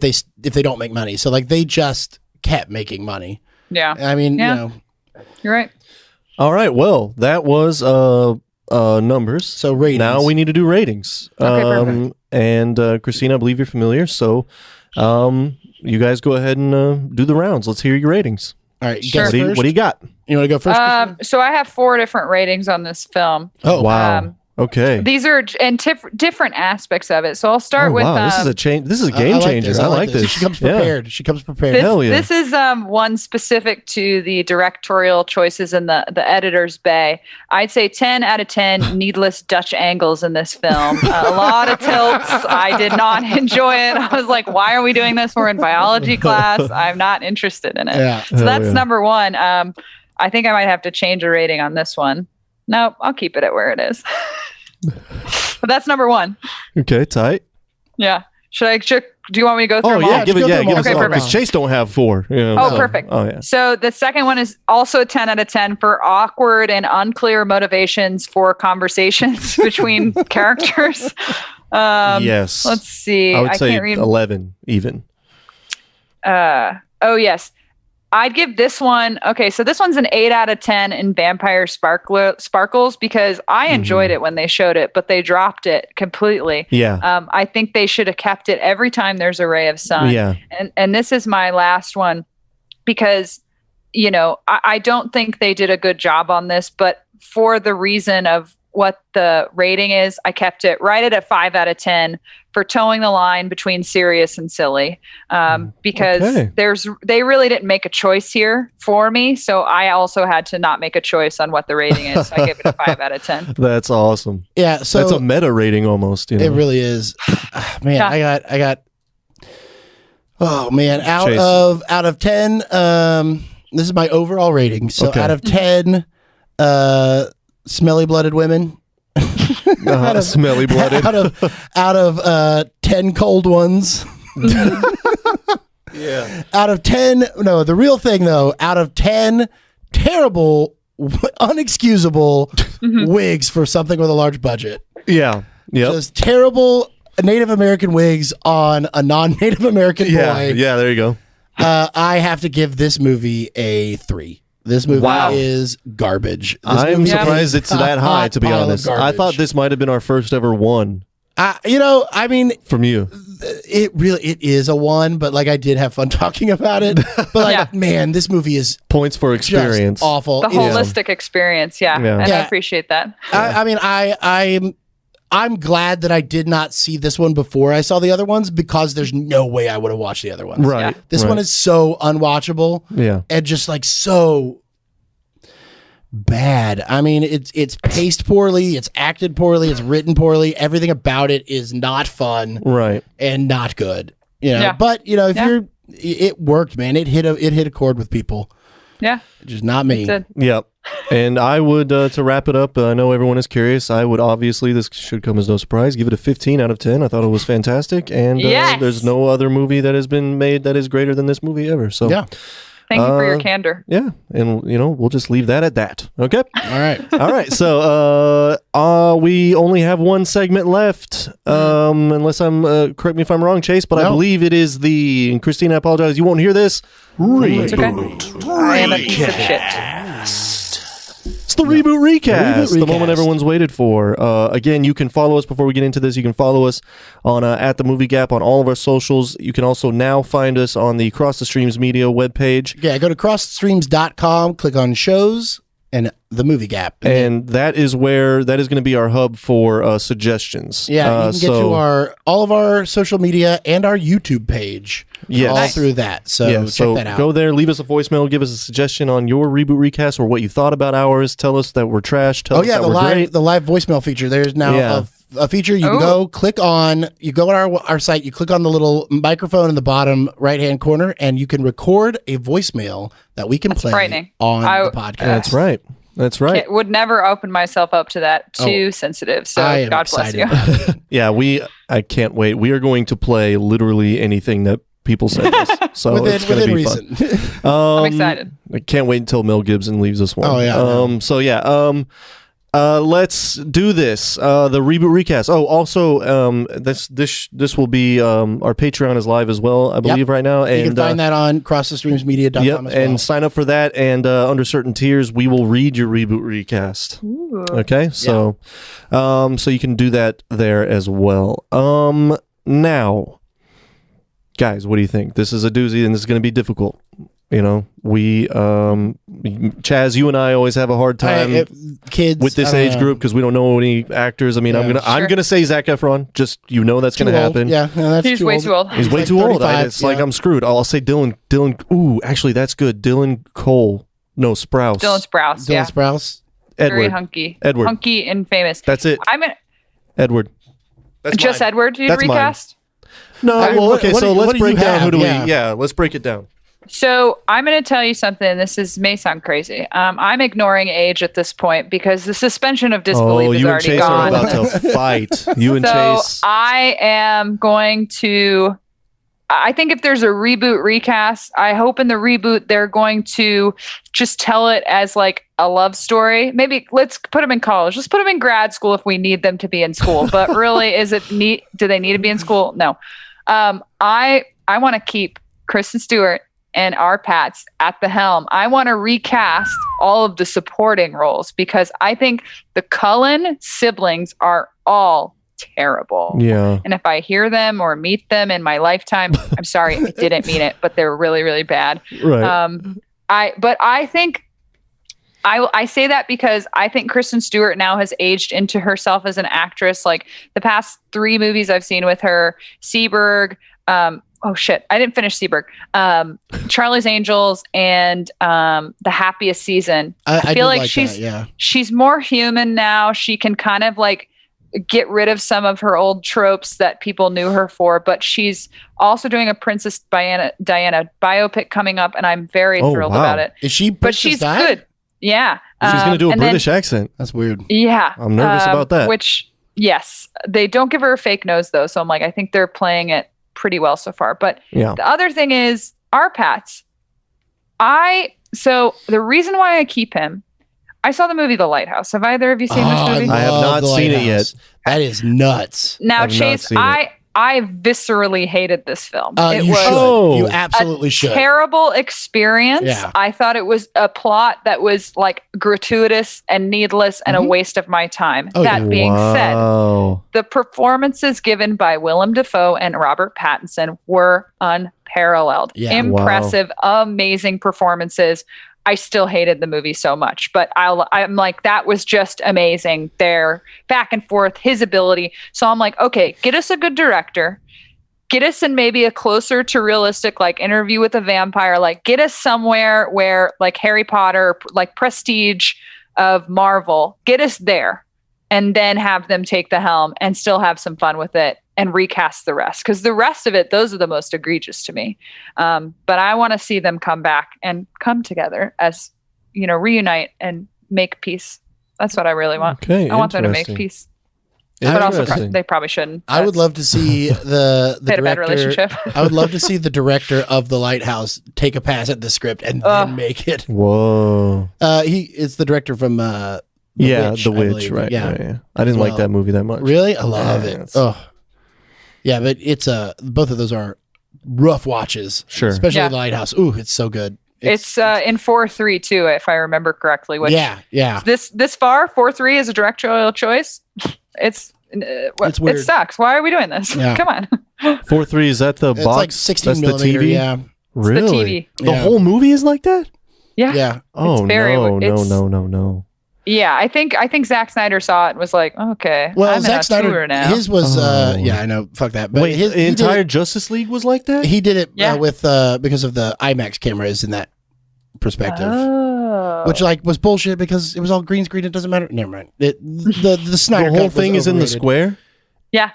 they don't make money. So like they just kept making money. yeah, I mean, Yeah. You're right. All right. Well, that was numbers. So ratings. Now we need to do ratings. Okay, perfect. And Christina, I believe you're familiar, so you guys go ahead and do the rounds. Let's hear your ratings. All right, Sure. guess What do you got? You want to go first? Christina? So I have 4 different ratings on this film. Oh Wow. Okay. These are in different aspects of it. So I'll start with wow. This is a change. This is a I game like changer. this. I like this. She comes Yeah. prepared. She comes prepared. this, Hell yeah. this is one specific to the directorial choices in the editor's bay. I'd say 10 out of 10 needless Dutch angles in this film. A lot of tilts. I did not enjoy it. I was like, why are we doing this? We're in biology class. I'm not interested in it. Yeah. So Hell that's yeah. number 1. I think I might have to change a rating on this one. Nope, I'll keep it at where it is. But that's number 1. Okay. Tight. Yeah. Do you want me to go through Oh them yeah. all? Give it. go Yeah. through Give them us all. Okay, all. perfect. Because Chase don't have 4. You know, Oh, so- perfect. Oh yeah. So the second one is also a 10 out of 10 for awkward and unclear motivations for conversations between characters. Yes. Let's see. I would say can't read. 11 even. Oh, yes. I'd give this one. Okay, so this one's an 8 out of 10 in Vampire Sparkles because I enjoyed it when they showed it, but they dropped it completely. Yeah. I think they should have kept it every time there's a ray of sun. Yeah. And this is my last one because, I don't think they did a good job on this, but for the reason of what the rating is, I kept it right at a 5 out of 10 for towing the line between serious and silly. Because they really didn't make a choice here for me. So I also had to not make a choice on what the rating is. So I gave it a 5 out of 10. That's awesome. Yeah. So that's a meta rating almost. It really is. Man, yeah. I got, oh man, out of 10, this is my overall rating. So out of 10, smelly blooded women. Smelly blooded. out of 10 cold ones. Yeah. Out of 10, no, the real thing though, out of 10 terrible, unexcusable wigs for something with a large budget. Yeah. Yeah. Just terrible Native American wigs on a non-Native American boy. Yeah, there you go. I have to give this movie a 3. This movie is garbage. I'm surprised it's that high, to be honest. I thought this might have been our first ever 1. I mean, from you, it is a 1, but like I did have fun talking about it. But man, this movie is points for experience. Just awful. The holistic experience, and I appreciate that. I mean, I'm glad that I did not see this one before I saw the other ones because there's no way I would have watched the other ones. Right. This one is so unwatchable. Yeah. And just like so bad. I mean, it's paced poorly, it's acted poorly, it's written poorly. Everything about it is not fun. Right. And not good. But if it worked, man. It hit a chord with people. Yeah. Just not me. Yep. And I would, to wrap it up, I know everyone is curious. I would obviously, this should come as no surprise, give it a 15 out of 10. I thought it was fantastic. And there's no other movie that has been made that is greater than this movie ever. So yeah. Thank you for your candor. Yeah. And, we'll just leave that at that. Okay? All right. All right. So we only have one segment left. Unless correct me if I'm wrong, Chase, but I believe it is and Christine, I apologize, you won't hear this. Reboot. I am a piece of shit. It's the reboot recast, the moment everyone's waited for. Again, you can follow us before we get into this. You can follow us on at the Movie Gap on all of our socials. You can also now find us on the Cross the Streams Media webpage. Yeah, go to crossthestreams.com, click on shows and the Movie Gap. And that is going to be our hub for suggestions. Yeah, you can get to all of our social media and our YouTube page. Yes. All through that. So check that out. Go there, leave us a voicemail, give us a suggestion on your reboot recast or what you thought about ours. Tell us that we're trash. Tell us that we're great. The live voicemail feature. There's now a feature you can go click on. You go on our site, you click on the little microphone in the bottom right-hand corner, and you can record a voicemail that we can play on the podcast. That's right. Would never open myself up to that. Too sensitive. So God bless you. Yeah, I can't wait. We are going to play literally anything that people send us. So it's going to be fun. I'm excited. I can't wait until Mel Gibson leaves us one. Oh, yeah. So, yeah. Let's do this. The reboot recast. Oh, also, this will be our Patreon is live as well, I believe, right now. And you can find that on crossthestreamsmedia.com as well. And sign up for that. And under certain tiers, we will read your reboot recast. Ooh. Okay, so so you can do that there as well. Now, guys, what do you think? This is a doozy, and this is going to be difficult. We Chaz, you and I always have a hard time kids with this age group because we don't know any actors. I mean, I'm gonna say Zac Efron. Just that's gonna happen. Yeah, he's way too old. He's way too old. It's like I'm screwed. I'll say Dylan. Ooh, actually, that's good. Dylan Cole. No, Sprouse. Dylan Sprouse. Dylan Sprouse. Edward. Very hunky. Edward. Hunky and famous. That's it. Edward. That's just mine. Edward. You'd recast. Mine. No. Okay. So let's break down. Who do we? Yeah. Let's break it down. So I'm going to tell you something. This may sound crazy. I'm ignoring age at this point because the suspension of disbelief is already gone. You and Chase are about to fight. You and Chase. I am going to. I think if there's a reboot recast, I hope in the reboot they're going to just tell it as like a love story. Maybe let's put them in college. Let's put them in grad school if we need them to be in school. But really, do they need to be in school? No. I want to keep Kristen Stewart and our Pats at the helm. I want to recast all of the supporting roles because I think the Cullen siblings are all terrible. Yeah. And if I hear them or meet them in my lifetime, I'm sorry, I didn't mean it, but they're really, really bad. Right. I think I say that because I think Kristen Stewart now has aged into herself as an actress. Like the past 3 movies I've seen with her, Seberg, oh shit, I didn't finish Seberg, Charlie's Angels, and The Happiest Season. I feel like she's more human now. She can kind of like get rid of some of her old tropes that people knew her for, but she's also doing a Princess Diana biopic coming up, and I'm very thrilled about it. Is she? But she's good. Yeah. She's going to do a British accent. That's weird. Yeah. I'm nervous about that. Which, yes. They don't give her a fake nose, though. So I'm like, I think they're playing it pretty well so far. But the other thing is, our Pats. So the reason why I keep him, I saw the movie The Lighthouse. Have either of you seen this movie? I have not seen it yet. That is nuts. Now, Chase, I viscerally hated this film. You absolutely should. Terrible experience. Yeah. I thought it was a plot that was like gratuitous and needless and a waste of my time. That being said, the performances given by Willem Dafoe and Robert Pattinson were unparalleled. Yeah. Impressive, amazing performances. I still hated the movie so much, but I'm like, that was just amazing. Their back and forth, his ability. So I'm like, okay, get us a good director, get us in maybe a closer to realistic, like Interview with a Vampire, like get us somewhere where like Harry Potter, like prestige of Marvel, get us there and then have them take the helm and still have some fun with it and recast the rest. Because the rest of it, those are the most egregious to me. But I want to see them come back and come together as, reunite and make peace. That's what I really want. Okay, I want them to make peace. But also, they probably shouldn't. I would love to see the they had a bad relationship. I would love to see the director of The Lighthouse take a pass at the script and then make it. Whoa. It's the director from The Witch, right? Yeah. I didn't like that movie that much. Really? I love it. Oh. Yeah, but it's both of those are rough watches. Sure. Especially The Lighthouse. Ooh, it's so good. It's in 4-3 too, if I remember correctly. Which This far, 4-3 is a directorial choice. It's weird. It sucks. Why are we doing this? Yeah. Come on. 4-3, is that the box? It's like 16 That's millimeter, the TV? yeah. Really? It's the TV. The whole movie is like that? Yeah. Yeah. Oh, no. Yeah, I think Zack Snyder saw it and was like, okay, well, I'm Zack in a Snyder, tour now. his was, I know, fuck that. But wait, the entire Justice League was like that? He did it with because of the IMAX cameras in that perspective, which was bullshit because it was all green screen. It doesn't matter. Never mind. The Snyder the whole thing is in the square. Yeah.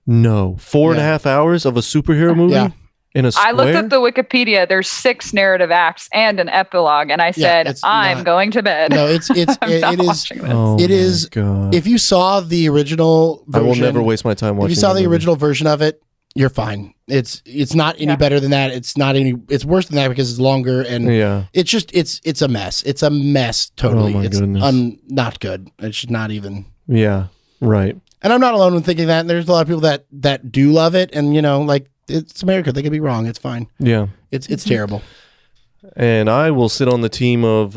No, 4.5 hours of a superhero movie. Yeah. In a square? I looked at the Wikipedia. There's 6 narrative acts and an epilogue, and I said, "I'm going to bed." No, it is. God. If you saw the original version, I will never waste my time watching. If you saw the original version of it, you're fine. It's not any better than that. It's not any. It's worse than that because it's longer and it's just it's a mess. It's a mess totally. Oh my goodness. Not good. It's not even. Yeah. Right. And I'm not alone in thinking that. And there's a lot of people that do love it, and it's America. They could be wrong. It's fine. Yeah. It's terrible. And I will sit on the team of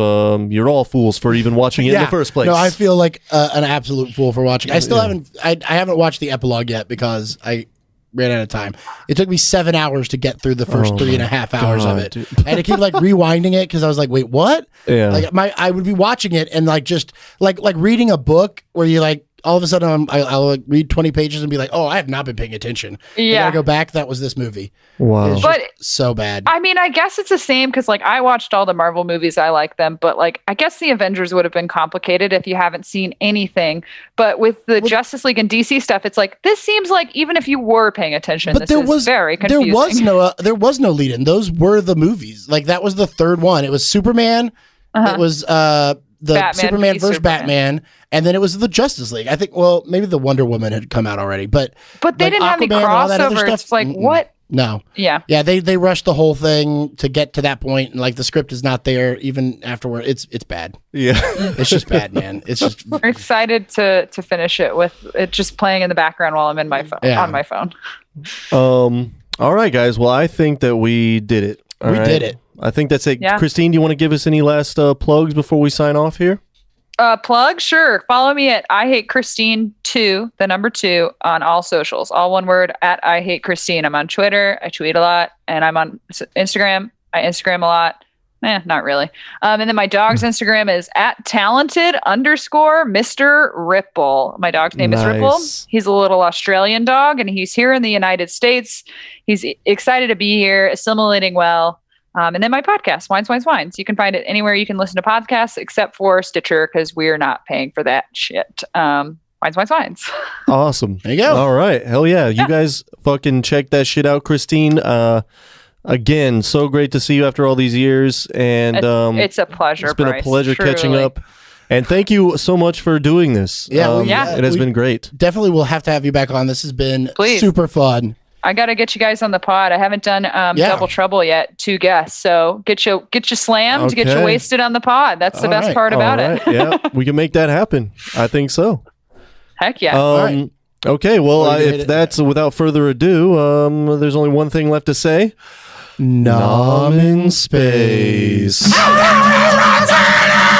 you're all fools for even watching it in the first place. No, I feel like an absolute fool for watching. I still haven't. I haven't watched the epilogue yet because I ran out of time. It took me 7 hours to get through the first 3.5 hours of it. I had to keep rewinding it because I was like, wait, what? Yeah. I would be watching it and just like reading a book where you all of a sudden I'll read 20 pages and be like, oh, I have not been paying attention. Yeah. And I go back. That was this movie. Wow. But so bad. I mean, I guess it's the same because I watched all the Marvel movies. I like them, but I guess the Avengers would have been complicated if you haven't seen anything. But with the Justice League and DC stuff, it's this seems like even if you were paying attention, but this is very confusing. There was no lead in. Those were the movies. That was the third one. It was Superman. It was the Batman Superman versus Batman, and then it was the Justice League. I think, maybe the Wonder Woman had come out already, but they didn't have any crossover. It's what? No. Yeah. They rushed the whole thing to get to that point, and the script is not there even afterward. It's bad. Yeah, it's just bad, man. It's just. I'm excited to finish it with it just playing in the background while I'm in my phone on my phone. All right, guys. Well, I think that we did it. All we right. did it. I think that's it. Yeah. Christine, do you want to give us any last plugs before we sign off here? Plug, sure. Follow me at I Hate Christine 2, the number 2, on all socials. All one word, at I Hate Christine. I'm on Twitter. I tweet a lot, and I'm on Instagram. I Instagram a lot. Not really. And then my dog's Instagram is at talented_Mr. Ripple. My dog's name is Ripple. Nice. He's a little Australian dog, and he's here in the United States. He's excited to be here, assimilating well. And then my podcast, Wines, Wines, Wines. You can find it anywhere you can listen to podcasts except for Stitcher because we're not paying for that shit. Wines, Wines, Wines. Awesome. There you go. All right. Hell yeah. You guys fucking check that shit out, Christine. Again, so great to see you after all these years. And it's a pleasure, it's been Bryce, a pleasure catching truly. up. And thank you so much for doing this. Yeah, It has been great. Definitely we'll have to have you back on. This has been Please. super fun. I got to get you guys on the pod. I haven't done Double Trouble yet. 2 guests. So get you slammed, get Okay. you wasted on the pod. That's the All best right. part about All it. right. Yeah, we can make that happen. I think so. Heck yeah. right. Okay, well, Well, you made if it. that's without further ado, there's only one thing left to say. Nom in space. Rosanna!